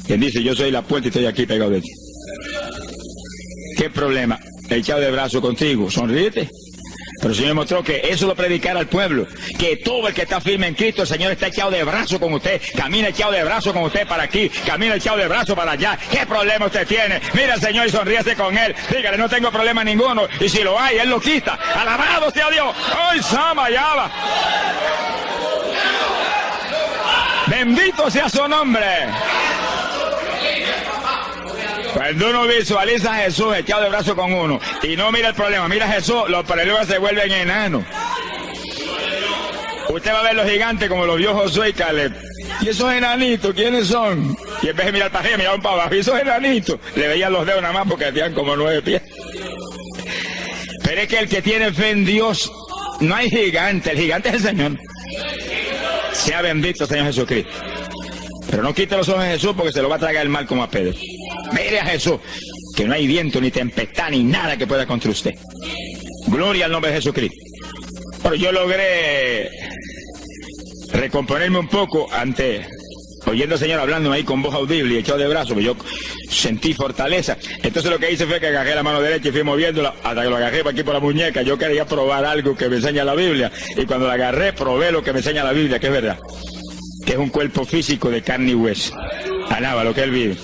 Quien dice, yo soy la puerta y estoy aquí pegado de ti. ¿Qué problema? Echado de brazo contigo, sonríete. Pero el Señor mostró que eso lo predicara al pueblo, que todo el que está firme en Cristo, el Señor está echado de brazo con usted, camina echado de brazo con usted para aquí, camina echado de brazo para allá. ¿Qué problema usted tiene? Mira al Señor y sonríase con Él, dígale, no tengo problema ninguno, y si lo hay, Él lo quita. Alabado sea Dios. ¡Ay, Sama, Yaba! Bendito sea su nombre. Cuando uno visualiza a Jesús echado de brazo con uno y no mira el problema, mira a Jesús, los problemas se vuelven enanos. Usted va a ver los gigantes como los vio Josué y Caleb. ¿Y esos enanitos quiénes son? Y en vez de mirar para arriba, miraban para abajo. ¿Y esos enanitos? Le veían los dedos nada más porque tenían como 9 pies. Pero es que el que tiene fe en Dios, no hay gigante, el gigante es el Señor. Sea bendito Señor Jesucristo. Pero no quite los ojos de Jesús porque se lo va a tragar el mal como a Pedro. Mire a Jesús, que no hay viento, ni tempestad, ni nada que pueda contra usted. Gloria al nombre de Jesucristo. Pero yo logré recomponerme un poco oyendo al Señor hablando ahí con voz audible y echado de brazos, yo sentí fortaleza. Entonces lo que hice fue que agarré la mano derecha y fui moviéndola hasta que lo agarré por aquí por la muñeca. Yo quería probar algo que me enseña la Biblia, y cuando la agarré probé lo que me enseña la Biblia, que es verdad, que es un cuerpo físico de carne y hueso. Alaba lo que Él vive.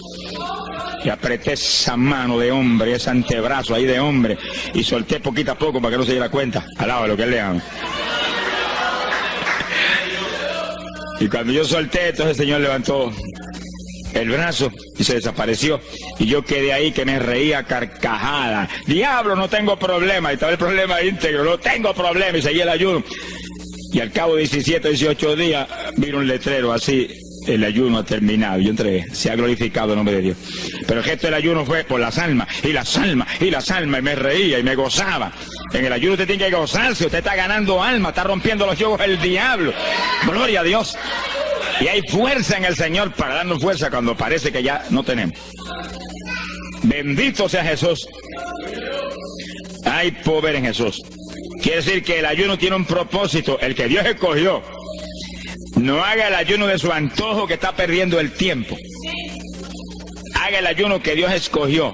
Y apreté esa mano de hombre, ese antebrazo ahí de hombre, y solté poquito a poco para que no se diera cuenta. Alaba lo que Él le ama. Y cuando yo solté, entonces el Señor levantó el brazo y se desapareció. Y yo quedé ahí que me reía carcajada. Diablo, no tengo problema. Y estaba el problema íntegro, no tengo problema. Y seguí el ayuno. Y al cabo de 17, 18 días, vino un letrero así: el ayuno ha terminado. Yo entregué, se ha glorificado el nombre de Dios. Pero el gesto del ayuno fue por las almas, y las almas, y las almas, y me reía y me gozaba. En el ayuno usted tiene que gozarse, usted está ganando alma, está rompiendo los yugos del diablo. Gloria a Dios. Y hay fuerza en el Señor para darnos fuerza cuando parece que ya no tenemos. Bendito sea Jesús. Hay poder en Jesús. Quiere decir que el ayuno tiene un propósito, el que Dios escogió. No haga el ayuno de su antojo, que está perdiendo el tiempo. Haga el ayuno que Dios escogió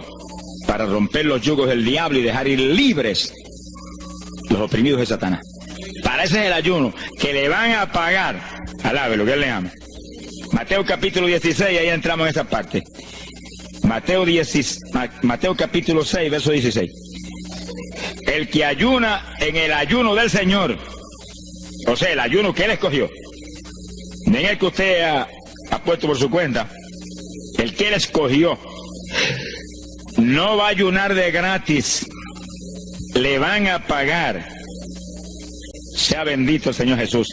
para romper los yugos del diablo y dejar ir libres los oprimidos de Satanás. Para ese es el ayuno que le van a pagar. Alabe lo que Él le ama. Mateo capítulo 16, ahí entramos en esa parte. Mateo capítulo 6, verso 16. El que ayuna en el ayuno del Señor, o sea, el ayuno que Él escogió, no en el que usted ha puesto por su cuenta, el que Él escogió, no va a ayunar de gratis, le van a pagar. Sea bendito el Señor Jesús.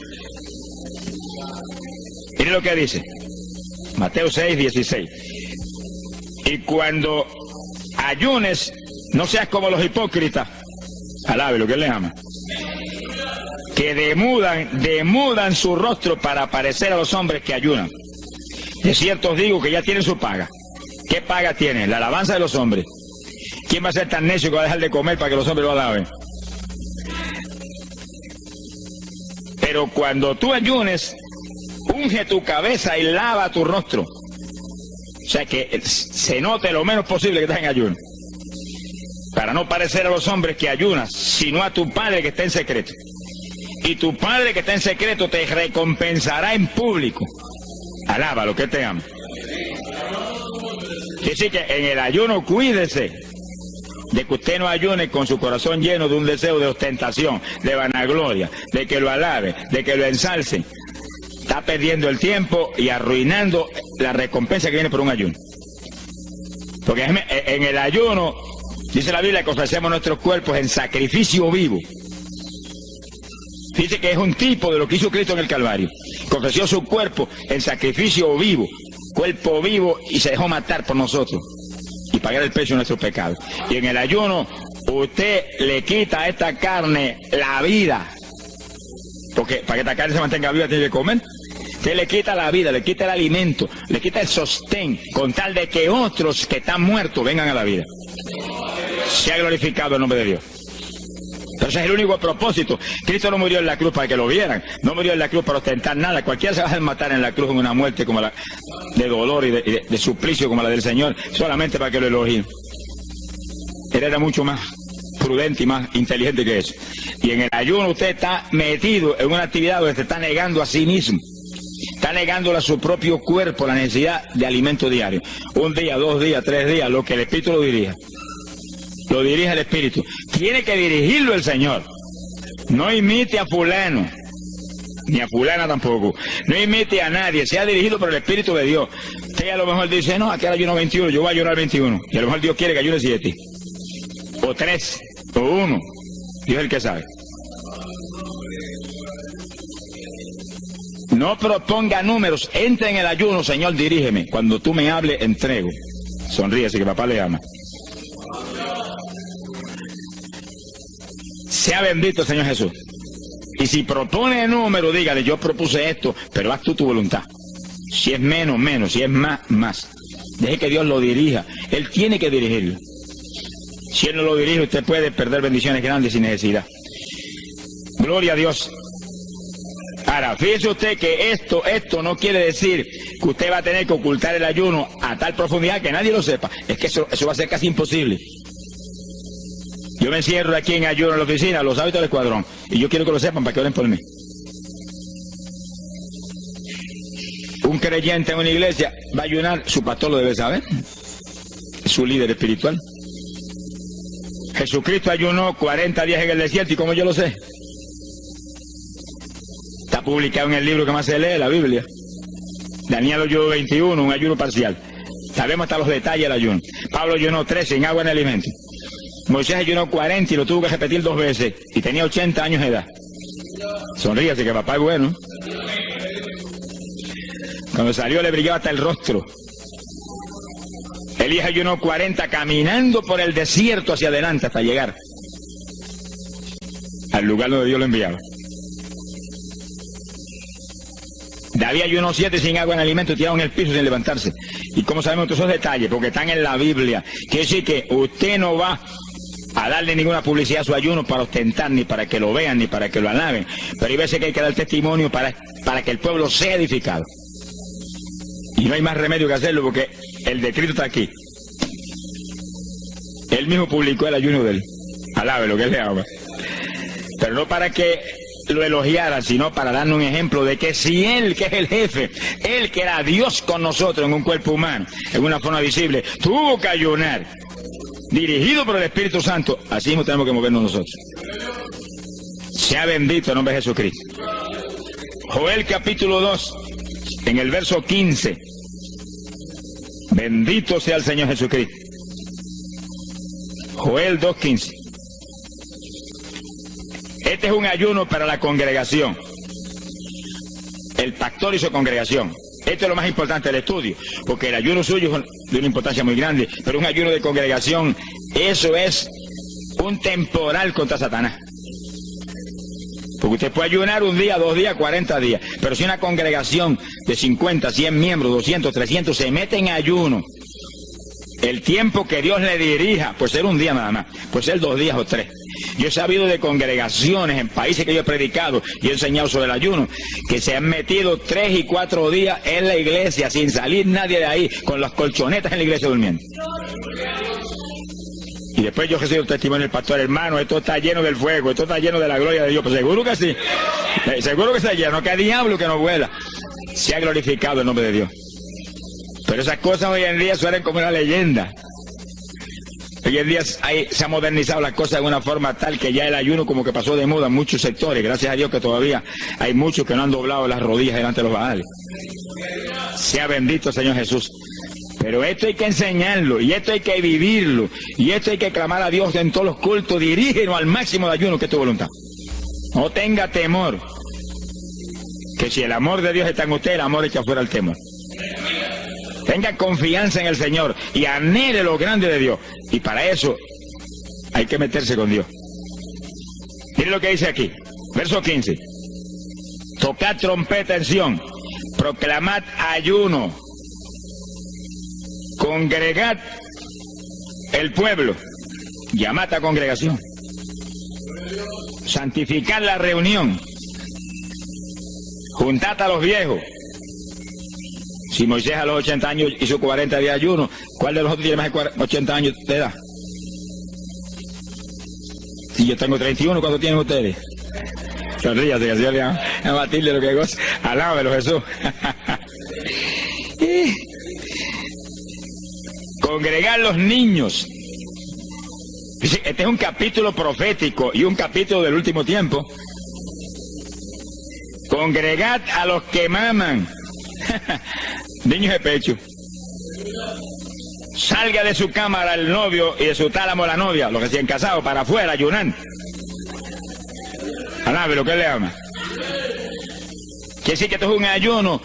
Mire lo que dice Mateo 6, 16. Y cuando ayunes, no seas como los hipócritas. Alabe lo que Él le ama. Que demudan su rostro para parecer a los hombres que ayunan. De cierto os digo que ya tienen su paga. ¿Qué paga tienen? La alabanza de los hombres. ¿Quién va a ser tan necio que va a dejar de comer para que los hombres lo alaben? Pero cuando tú ayunes, unge tu cabeza y lava tu rostro. O sea, que se note lo menos posible que estás en ayuno. Para no parecer a los hombres que ayunas, sino a tu Padre que está en secreto. Y tu Padre que está en secreto te recompensará en público. Alaba lo que te ama. Quiere decir que en el ayuno cuídese de que usted no ayune con su corazón lleno de un deseo de ostentación, de vanagloria, de que lo alabe, de que lo ensalce. Está perdiendo el tiempo y arruinando la recompensa que viene por un ayuno. Porque en el ayuno, dice la Biblia, que ofrecemos nuestros cuerpos en sacrificio vivo. Dice que es un tipo de lo que hizo Cristo en el Calvario, que ofreció su cuerpo en sacrificio vivo, cuerpo vivo, y se dejó matar por nosotros y pagar el precio de nuestros pecados. Y en el ayuno usted le quita a esta carne la vida, porque para que esta carne se mantenga viva tiene que comer. Usted le quita la vida, le quita el alimento, le quita el sostén, con tal de que otros que están muertos vengan a la vida. Se ha glorificado el nombre de Dios. Entonces es el único propósito. Cristo no murió en la cruz para que lo vieran, no murió en la cruz para ostentar nada. Cualquiera se va a matar en la cruz en una muerte como la de dolor y de suplicio como la del Señor, solamente para que lo elogien. Él era mucho más. prudente y más inteligente que eso. Y en el ayuno usted está metido en una actividad donde se está negando a sí mismo. Está negándole a su propio cuerpo la necesidad de alimento diario. 1 día, 2 días, 3 días, lo que el Espíritu lo dirija. Lo dirige el Espíritu. Tiene que dirigirlo el Señor. No imite a fulano, ni a fulana tampoco. No imite a nadie. Sea dirigido por el Espíritu de Dios. Usted a lo mejor dice, no, aquí ayuno 21, yo voy a ayunar 21. Y a lo mejor Dios quiere que ayune 7. O 3, o 1. Dios es el que sabe. No proponga números, entre en el ayuno, Señor, dirígeme. Cuando tú me hables, entrego. Sonríese que papá le ama. Sea bendito, Señor Jesús. Y si propone número, dígale, yo propuse esto, pero haz tú tu voluntad. Si es menos, menos. Si es más, más. Deje que Dios lo dirija. Él tiene que dirigirlo. Si Él no lo dirige, usted puede perder bendiciones grandes sin necesidad. Gloria a Dios. Ahora, fíjese usted que esto no quiere decir que usted va a tener que ocultar el ayuno a tal profundidad que nadie lo sepa. Es que eso va a ser casi imposible. Yo me encierro aquí en ayuno en la oficina, los hábitos del escuadrón, y yo quiero que lo sepan para que oren por mí. Un creyente en una iglesia va a ayunar, su pastor lo debe saber, es su líder espiritual. Jesucristo ayunó 40 días en el desierto, ¿y cómo yo lo sé? Está publicado en el libro que más se lee, la Biblia. Daniel ayunó 21, un ayuno parcial. Sabemos hasta los detalles del ayuno. Pablo ayunó 13 sin agua ni alimento. Moisés ayunó 40 y lo tuvo que repetir 2 veces. Y tenía 80 años de edad. Sonríase que papá es bueno. Cuando salió le brillaba hasta el rostro. Elías ayunó 40 caminando por el desierto hacia adelante hasta llegar al lugar donde Dios lo enviaba. David ayunó 7 sin agua ni alimento, tirado en el piso sin levantarse. ¿Y cómo sabemos todos esos detalles? Porque están en la Biblia. Quiere decir que usted no va a darle ninguna publicidad a su ayuno para ostentar, ni para que lo vean, ni para que lo alaben. Pero hay veces que hay que dar testimonio para que el pueblo sea edificado. Y no hay más remedio que hacerlo porque el decreto está aquí. Él mismo publicó el ayuno de él. Alabe lo que él le ama. Pero no para que lo elogiaran, sino para darnos un ejemplo de que si Él, que es el jefe, Él que era Dios con nosotros en un cuerpo humano, en una forma visible, tuvo que ayunar, dirigido por el Espíritu Santo, así mismo tenemos que movernos nosotros. Sea bendito el nombre de Jesucristo. Joel capítulo 2, en el verso 15. Bendito sea el Señor Jesucristo. Joel 2:15. Este es un ayuno para la congregación. El pastor y su congregación. Esto es lo más importante del estudio, porque el ayuno suyo es de una importancia muy grande, pero un ayuno de congregación, eso es un temporal contra Satanás. Porque usted puede ayunar 1 día, 2 días, 40 días, pero si una congregación de 50, 100 miembros, 200, 300 se mete en ayuno, el tiempo que Dios le dirija, puede ser 1 día nada más, puede ser 2 días o 3. Yo he sabido de congregaciones en países que yo he predicado y he enseñado sobre el ayuno, que se han metido 3 y 4 días en la iglesia sin salir nadie de ahí, con las colchonetas en la iglesia durmiendo. Y después yo recibo el testimonio del pastor, hermano, esto está lleno del fuego, esto está lleno de la gloria de Dios. Pues seguro que sí, seguro que está lleno, que diablo que no vuela. Se ha glorificado el nombre de Dios. Pero esas cosas hoy en día suenan como una leyenda. Hoy en día se ha modernizado las cosas de una forma tal que ya el ayuno como que pasó de moda en muchos sectores. Gracias a Dios que todavía hay muchos que no han doblado las rodillas delante de los baales. Sea bendito Señor Jesús. Pero esto hay que enseñarlo, y esto hay que vivirlo, y esto hay que clamar a Dios en todos los cultos. Dirígenos al máximo de ayuno que es tu voluntad. No tenga temor. Que si el amor de Dios está en usted, el amor echa fuera el temor. Tenga confianza en el Señor y anhele lo grande de Dios. Y para eso hay que meterse con Dios. Mire lo que dice aquí, verso 15. Tocad trompeta en Sión, proclamad ayuno, congregad el pueblo, llamad a congregación, santificad la reunión, juntad a los viejos. Si Moisés a los 80 años hizo 40 días de ayuno, ¿cuál de nosotros tiene más de 80 años de edad? Y yo tengo 31, ¿cuánto tienen ustedes? Sonríase, que Señor le a Matilde lo que goza. Alábelo, Jesús. Congregar los niños. Este es un capítulo profético y un capítulo del último tiempo. Congregad a los que maman. Niños de pecho. Salga de su cámara el novio y de su tálamo la novia, los recién casados, para afuera, ayunando. Alábelo, ¿qué le ama? Quiere decir que esto es un ayuno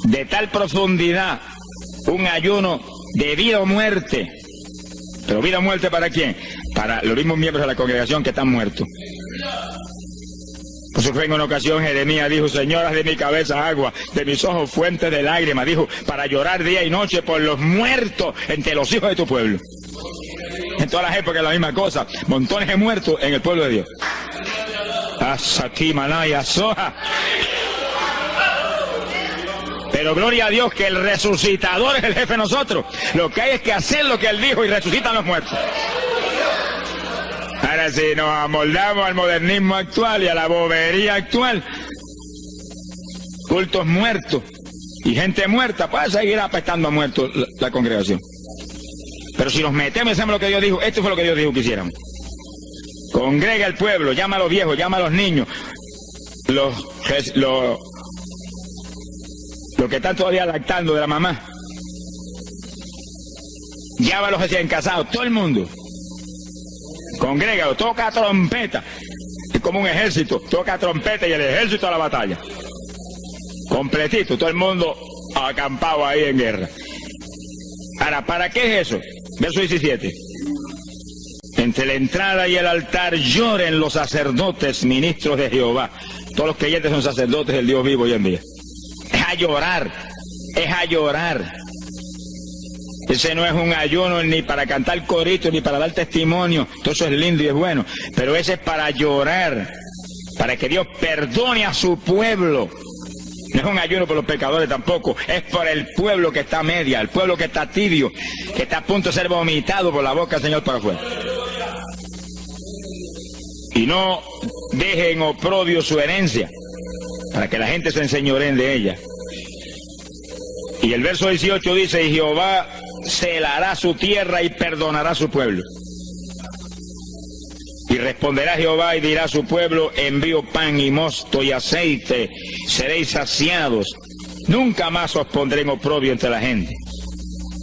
de tal profundidad, un ayuno de vida o muerte. ¿Pero vida o muerte para quién? Para los mismos miembros de la congregación que están muertos. Por eso fue en una ocasión Jeremías dijo: Señor, haz de mi cabeza agua, de mis ojos fuentes de lágrimas, dijo, para llorar día y noche por los muertos entre los hijos de tu pueblo. En todas las épocas la misma cosa, montones de muertos en el pueblo de Dios. Asaki Manaya Soja. Pero gloria a Dios que el resucitador es el jefe de nosotros. Lo que hay es que hacer lo que Él dijo y resucitan los muertos. Ahora si nos amoldamos al modernismo actual y a la bobería actual, cultos muertos y gente muerta, puede seguir apestando a muertos la congregación. Pero si nos metemos y hacemos lo que Dios dijo, esto fue lo que Dios dijo que hiciéramos. Congrega al pueblo, llama a los viejos, llama a los niños, los que están todavía lactando de la mamá. Llama a los recién casados, todo el mundo. Congrégalo, toca trompeta. Es como un ejército, toca trompeta y el ejército a la batalla. Completito, todo el mundo acampado ahí en guerra. Ahora, ¿para qué es eso? Verso 17. Entre la entrada y el altar lloren los sacerdotes, ministros de Jehová. Todos los creyentes son sacerdotes del Dios vivo hoy en día. Es a llorar, es a llorar. Ese no es un ayuno ni para cantar coritos, ni para dar testimonio. Todo eso es lindo y es bueno. Pero ese es para llorar, para que Dios perdone a su pueblo. No es un ayuno por los pecadores tampoco. Es por el pueblo que está a media, el pueblo que está tibio, que está a punto de ser vomitado por la boca del Señor para afuera. Y no dejen oprobio su herencia, para que la gente se enseñoreen de ella. Y el verso 18 dice: y Jehová celará su tierra y perdonará a su pueblo. Y responderá Jehová y dirá a su pueblo: envío pan y mosto y aceite, seréis saciados. Nunca más os pondré en oprobio entre la gente.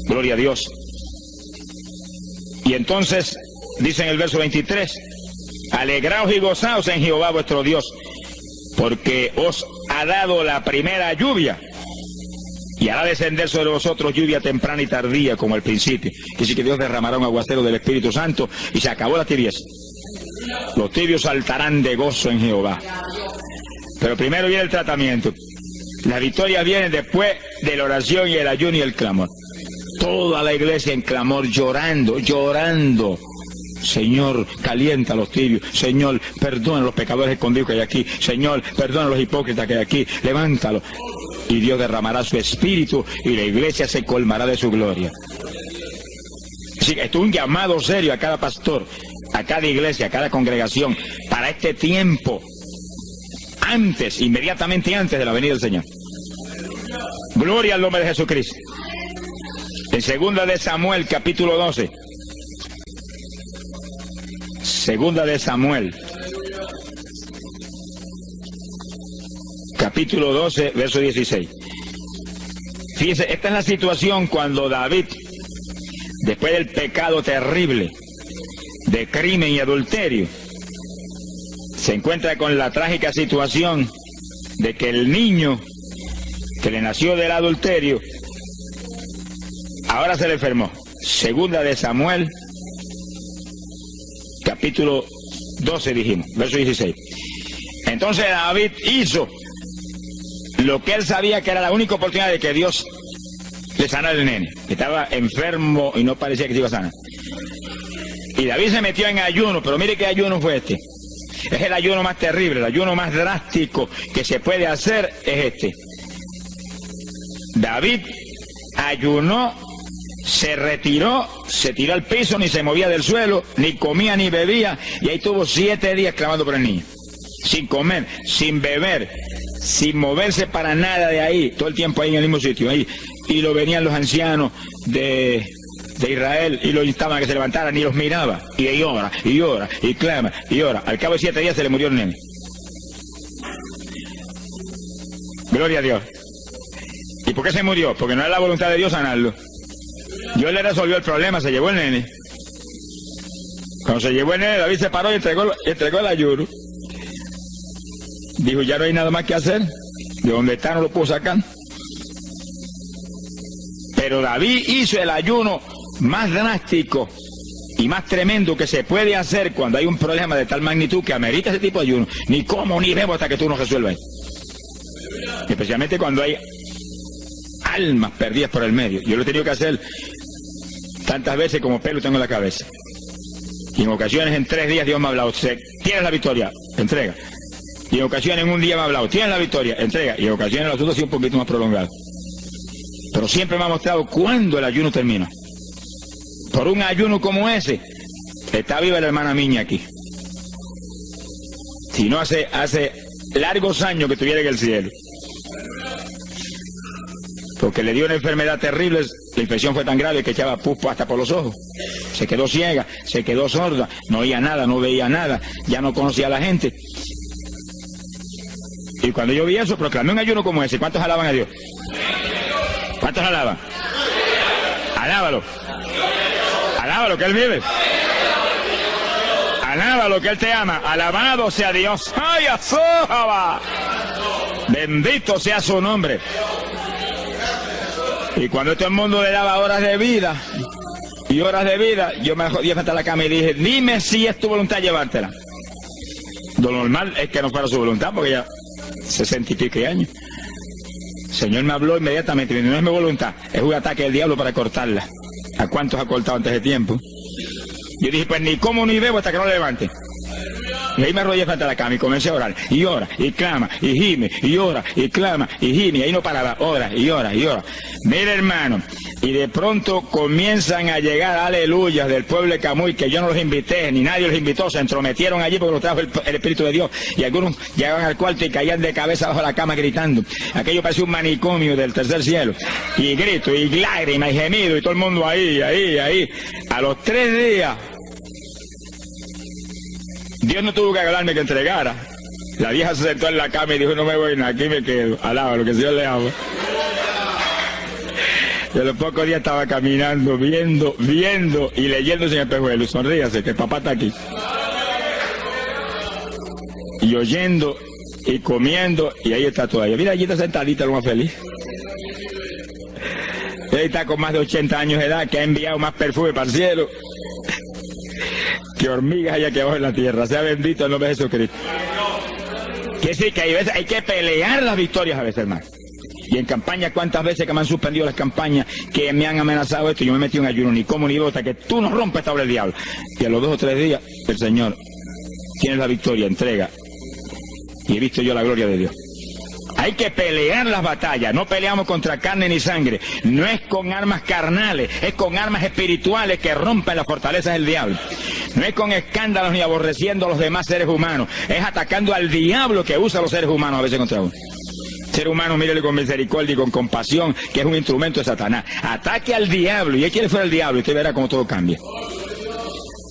Gloria a Dios. Y entonces, dice en el verso 23, alegraos y gozaos en Jehová vuestro Dios, porque os ha dado la primera lluvia, y hará descender sobre vosotros lluvia temprana y tardía como al principio. Que sí que Dios derramará un aguacero del Espíritu Santo y se acabó la tibieza. Los tibios saltarán de gozo en Jehová. Pero primero viene el tratamiento. La victoria viene después de la oración y el ayuno y el clamor. Toda la iglesia en clamor, llorando, llorando. Señor, calienta a los tibios. Señor, perdona a los pecadores escondidos que hay aquí. Señor, perdona a los hipócritas que hay aquí. Levántalos. Y Dios derramará su espíritu y la iglesia se colmará de su gloria. Sí, esto es un llamado serio a cada pastor, a cada iglesia, a cada congregación, para este tiempo, antes, inmediatamente antes de la venida del Señor. Gloria al nombre de Jesucristo. En 2 de Samuel, capítulo 12. 2 de Samuel, capítulo 12, verso 16. Fíjense, esta es la situación cuando David, después del pecado terrible de crimen y adulterio, se encuentra con la trágica situación de que el niño que le nació del adulterio ahora se le enfermó. 2 de Samuel, capítulo 12 dijimos, verso 16. Entonces David hizo lo que él sabía que era la única oportunidad de que Dios le sanara al nene, que estaba enfermo y no parecía que se iba a sanar. Y David se metió en ayuno, pero mire qué ayuno fue este. Es el ayuno más terrible, el ayuno más drástico que se puede hacer es este. David ayunó se retiró, se tiró al piso, ni se movía del suelo, ni comía ni bebía, y ahí tuvo 7 días clamando por el niño. Sin comer, sin beber, sin moverse para nada de ahí, todo el tiempo ahí en el mismo sitio, ahí. Y lo venían los ancianos de Israel y lo instaban a que se levantaran, y los miraba, y llora, y llora, y clama, y llora. Al cabo de 7 días se le murió el nene. Gloria a Dios. ¿Y por qué se murió? Porque no era la voluntad de Dios sanarlo. Dios le resolvió el problema, se llevó el nene. Cuando se llevó el nene, David se paró y entregó el ayuno. Dijo, ya no hay nada más que hacer. De donde está no lo puedo sacar. Pero David hizo el ayuno más drástico y más tremendo que se puede hacer cuando hay un problema de tal magnitud que amerita ese tipo de ayuno. Ni como ni bebo hasta que tú no resuelvas. Especialmente cuando hay almas perdidas por el medio. Yo lo he tenido que hacer tantas veces como pelo tengo en la cabeza. Y en ocasiones en 3 días Dios me ha hablado, tienes la victoria, entrega. Y en ocasiones en un día me ha hablado, tienes la victoria, entrega. Y en ocasiones el asunto ha sido un poquito más prolongado. Pero siempre me ha mostrado cuándo el ayuno termina. Por un ayuno como ese, está viva la hermana Miña aquí. Si no hace largos años que estuviera en el cielo. Porque le dio una enfermedad terrible, la infección fue tan grave que echaba pus hasta por los ojos. Se quedó ciega, se quedó sorda, no oía nada, no veía nada, ya no conocía a la gente. Y cuando yo vi eso, proclamé un ayuno como ese. ¿Cuántos alaban a Dios? ¿Cuántos alaban? Alábalo. Alábalo, que Él vive. Alábalo, que Él te ama. Alabado sea Dios. ¡Ay, azójaba! Bendito sea su nombre. Y cuando todo el mundo le daba horas de vida, yo me jodí frente a la cama y dije, dime si es tu voluntad llevártela. Lo normal es que no fuera su voluntad, porque ya 60 y pico años. El Señor me habló inmediatamente, no es mi voluntad, es un ataque del diablo para cortarla. ¿A cuántos ha cortado antes de tiempo? Yo dije, pues ni como ni bebo hasta que no lo levante. Y ahí me arrodillé frente a la cama y comencé a orar. Y ora, y clama, y gime, y ora, y clama, y gime. Y ahí no paraba, ora, y ora, y ora. Mira, hermano, y de pronto comienzan a llegar aleluyas del pueblo de Camuy, que yo no los invité, ni nadie los invitó, se entrometieron allí porque los trajo el Espíritu de Dios. Y algunos llegaban al cuarto y caían de cabeza bajo la cama gritando. Aquello parecía un manicomio del tercer cielo. Y grito, y lágrimas, y gemido, y todo el mundo ahí. A los 3 días... Dios no tuvo que hablarme que entregara. La vieja se sentó en la cama y dijo, no me voy, aquí me quedo. Alaba lo que el Señor le ama. Y a los pocos días estaba caminando, viendo y leyéndose en el espejuelo. Sonríase, que el papá está aquí. Y oyendo y comiendo, y ahí está todavía. Mira, allí está sentadita, lo más feliz. Él está con más de 80 años de edad, que ha enviado más perfume para el cielo que hormigas hay aquí abajo en la tierra. Sea bendito el nombre de Jesucristo. Quiere decir que hay que pelear las victorias a veces, hermano. Y en campaña, ¿cuántas veces que me han suspendido las campañas, que me han amenazado esto? Yo me metí en ayuno, ni como ni bebo, hasta que tú no rompes esta obra del diablo. Y a los 2 o 3 días, el Señor tiene la victoria, entrega. Y he visto yo la gloria de Dios. Hay que pelear las batallas, no peleamos contra carne ni sangre, no es con armas carnales, es con armas espirituales que rompen las fortalezas del diablo. No es con escándalos ni aborreciendo a los demás seres humanos, es atacando al diablo que usa a los seres humanos a veces contra uno. Ser humano, mírele con misericordia y con compasión, que es un instrumento de Satanás. Ataque al diablo, y él quiere fuera el diablo, y usted verá cómo todo cambia.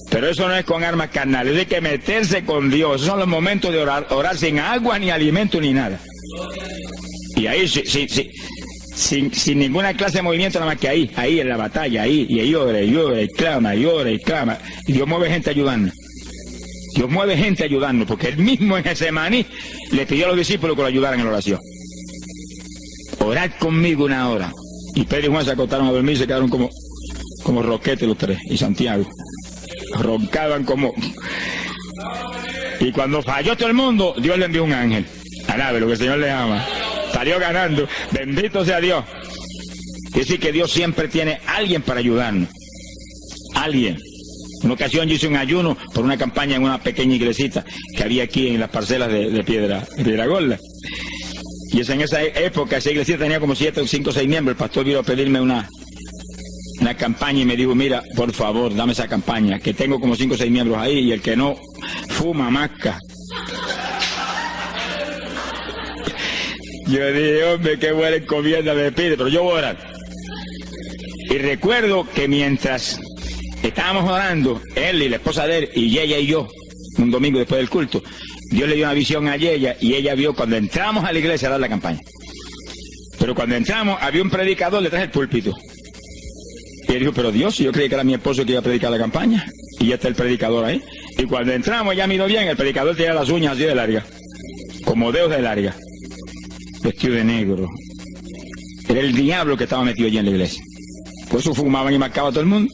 Pero eso no es con armas carnales, hay que meterse con Dios. Esos son los momentos de orar sin agua, ni alimento, ni nada. Y ahí, sin ninguna clase de movimiento, nada más que ahí en la batalla, y ahí ora, y clama, y clama. Y Dios mueve gente ayudando. Dios mueve gente ayudando, porque él mismo en Getsemaní le pidió a los discípulos que lo ayudaran en la oración. Orad conmigo 1 hora. Y Pedro y Juan se acostaron a dormir y se quedaron como roquetes los 3, y Santiago. Roncaban como... Y cuando falló todo el mundo, Dios le envió un ángel. Alabe lo que el Señor le ama. Salió ganando. Bendito sea Dios. Es decir, que Dios siempre tiene alguien para ayudarnos. Alguien. Una ocasión yo hice un ayuno por una campaña en una pequeña iglesita que había aquí en las parcelas de Piedra Gorda. Y en esa época esa iglesia tenía como 7, 5, 6 miembros. El pastor vino a pedirme una una campaña y me dijo, mira, por favor, dame esa campaña, que tengo como 5 o 6 miembros ahí y el que no fuma, masca. Yo dije, hombre, qué buena encomienda me pide, pero yo voy a orar. Y recuerdo que mientras estábamos orando, él y la esposa de él, y ella y yo, un domingo después del culto, Dios le dio una visión a ella y ella vio cuando entramos a la iglesia a dar la campaña. Pero cuando entramos, había un predicador detrás del púlpito. Y él dijo, pero Dios, yo creí que era mi esposo que iba a predicar la campaña. Y ya está el predicador ahí. Y cuando entramos, ya miró bien, el predicador tenía las uñas así de larga, como dedos de larga, vestido de negro. Era el diablo que estaba metido allí en la iglesia. Por eso fumaban y marcaba a todo el mundo.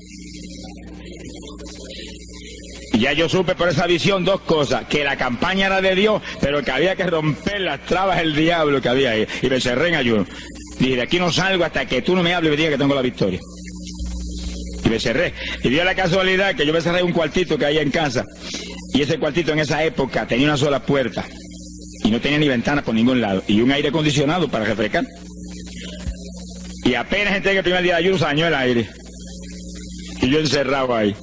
Y ya yo supe por esa visión 2 cosas, que la campaña era de Dios, pero que había que romper las trabas del diablo que había ahí. Y me cerré en ayuno. Dije, de aquí no salgo hasta que tú no me hables y me digas que tengo la victoria. Y me cerré. Y dio la casualidad que yo me cerré en un cuartito que hay en casa. Y ese cuartito en esa época tenía una sola puerta. Y no tenía ni ventanas por ningún lado. Y un aire acondicionado para refrescar. Y apenas entré en el primer día de ayuno, se dañó el aire. Y yo encerrado ahí.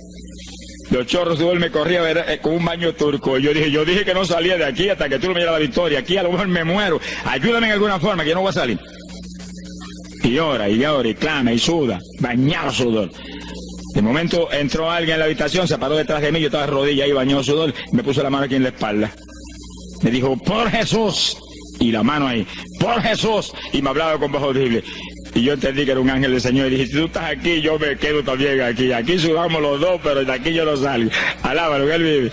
Los chorros de me corría a ver con un baño turco. Y yo dije que no salía de aquí hasta que tú no me dieras la victoria. Aquí a lo mejor me muero. Ayúdame en alguna forma, que yo no voy a salir. Y llora, y clama, y suda. Bañado sudor. De momento entró alguien en la habitación, se paró detrás de mí, yo estaba de rodillas ahí bañado sudor, me puso la mano aquí en la espalda. Me dijo, por Jesús. Y la mano ahí, por Jesús. Y me hablaba con voz audible. Y yo entendí que era un ángel del Señor. Y dije, si tú estás aquí, yo me quedo también aquí. Aquí sudamos los dos, pero de aquí yo no salgo. Alábalo, que Él vive.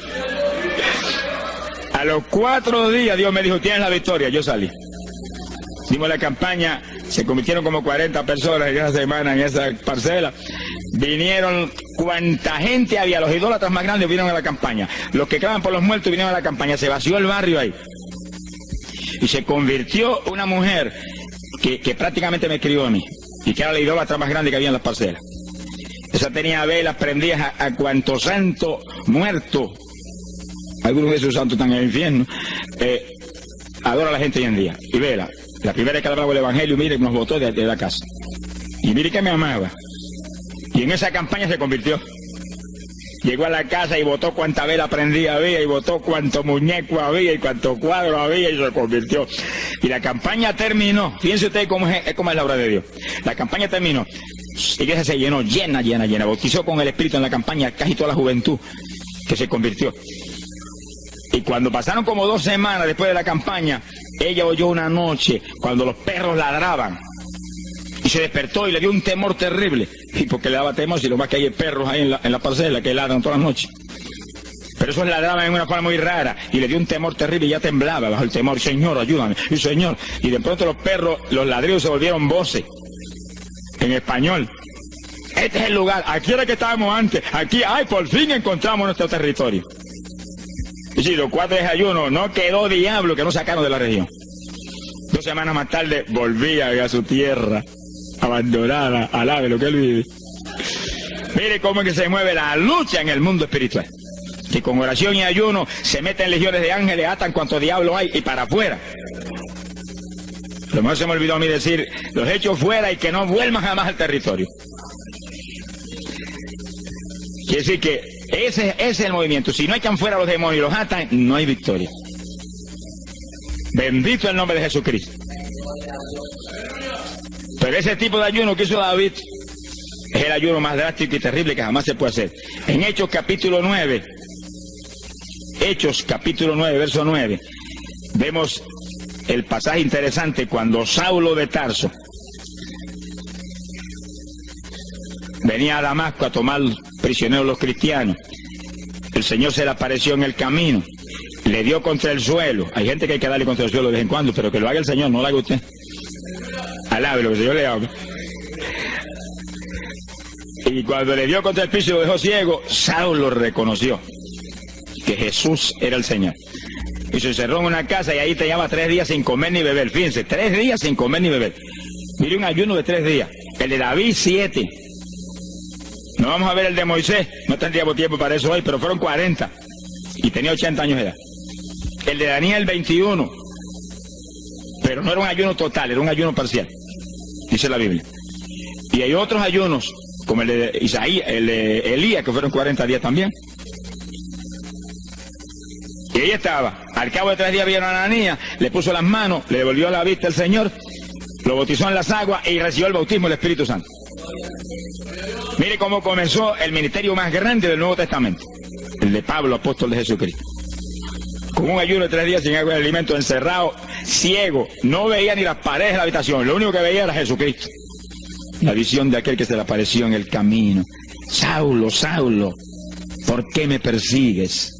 A los 4 días Dios me dijo, tienes la victoria. Yo salí. Dimos la campaña, se convirtieron como 40 personas en esa semana, en esa parcela. Vinieron cuanta gente había, los idólatras más grandes vinieron a la campaña. Los que claman por los muertos vinieron a la campaña. Se vació el barrio ahí. Y se convirtió una mujer que prácticamente me crió a mí, y que era la idólatra más grande que había en las parcelas. Esa tenía velas prendidas a cuanto santo muerto, algunos de esos santos están en el infierno, adora a la gente hoy en día. Y vela, la primera vez que hablaba el evangelio, mire, nos botó de la casa. Y mire que me amaba. Y en esa campaña se convirtió. Llegó a la casa y botó cuanta vela prendida había, y botó cuanto muñeco había, y cuanto cuadro había, y se convirtió. Y la campaña terminó. Fíjense ustedes cómo es la obra de Dios. La campaña terminó. La iglesia se llenó, llena. Bautizó con el Espíritu en la campaña casi toda la juventud que se convirtió. Y cuando pasaron como 2 semanas después de la campaña, ella oyó una noche cuando los perros ladraban. Y se despertó y le dio un temor terrible. Y porque le daba temor, si lo más que hay perros ahí en la parcela que ladran todas las noches. Pero esos ladraban en una forma muy rara. Y le dio un temor terrible y ya temblaba bajo el temor. Señor, ayúdame. Y Señor. Y de pronto los perros, los ladridos se volvieron voces. En español. Este es el lugar. Aquí era que estábamos antes. Aquí, ay, por fin encontramos nuestro territorio. Y si los 4 días de ayuno, no quedó diablo que no sacaron de la región. 2 semanas más tarde volvía a su tierra. Abandonada, alabe lo que Él vive. Mire cómo es que se mueve la lucha en el mundo espiritual. Que con oración y ayuno se meten legiones de ángeles, atan cuanto diablo hay y para afuera. Lo mejor se me olvidó a mí decir, los echo fuera y que no vuelvan jamás al territorio. Quiere decir que ese es el movimiento. Si no echan fuera a los demonios y los atan, no hay victoria. Bendito el nombre de Jesucristo. Pero ese tipo de ayuno que hizo David es el ayuno más drástico y terrible que jamás se puede hacer. En Hechos capítulo 9, verso 9, vemos el pasaje interesante cuando Saulo de Tarso venía a Damasco a tomar prisioneros los cristianos. El Señor se le apareció en el camino, le dio contra el suelo. Hay gente que hay que darle contra el suelo de vez en cuando, pero que lo haga el Señor, no lo haga usted. Alabe lo que el Señor le haga. Y cuando le dio contra el piso y lo dejó ciego, Saulo reconoció que Jesús era el Señor. Y se encerró en una casa y ahí te llevaba 3 días sin comer ni beber. Fíjense, 3 días sin comer ni beber. Mire, un ayuno de 3 días. El de David, 7. No vamos a ver el de Moisés, no tendríamos tiempo para eso hoy, pero fueron 40. Y tenía 80 años de edad. El de Daniel, 21. Pero no era un ayuno total, era un ayuno parcial. Dice la Biblia. Y hay otros ayunos como el de Isaías, el de Elías, que fueron 40 días también. Y ahí estaba. Al cabo de 3 días vieron a Ananías, le puso las manos, le devolvió la vista al Señor, lo bautizó en las aguas y recibió el bautismo del Espíritu Santo. Mire cómo comenzó el ministerio más grande del Nuevo Testamento, el de Pablo, apóstol de Jesucristo. Con un ayuno de 3 días sin agua y alimento, encerrado, ciego, no veía ni las paredes de la habitación, lo único que veía era Jesucristo. La visión de aquel que se le apareció en el camino. Saulo, Saulo, ¿por qué me persigues?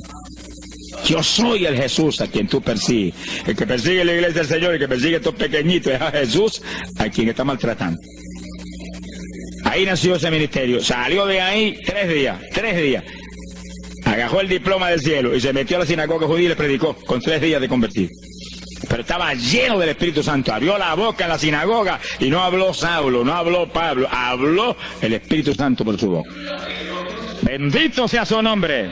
Yo soy el Jesús a quien tú persigues. El que persigue la iglesia del Señor, el que persigue a estos pequeñitos, es a Jesús a quien está maltratando. Ahí nació ese ministerio. Salió de ahí 3 días. Agarró el diploma del cielo y se metió a la sinagoga judía y le predicó con 3 días de convertido. Pero estaba lleno del Espíritu Santo. Abrió la boca en la sinagoga y no habló Saulo, no habló Pablo, habló el Espíritu Santo por su boca. Bendito sea su nombre.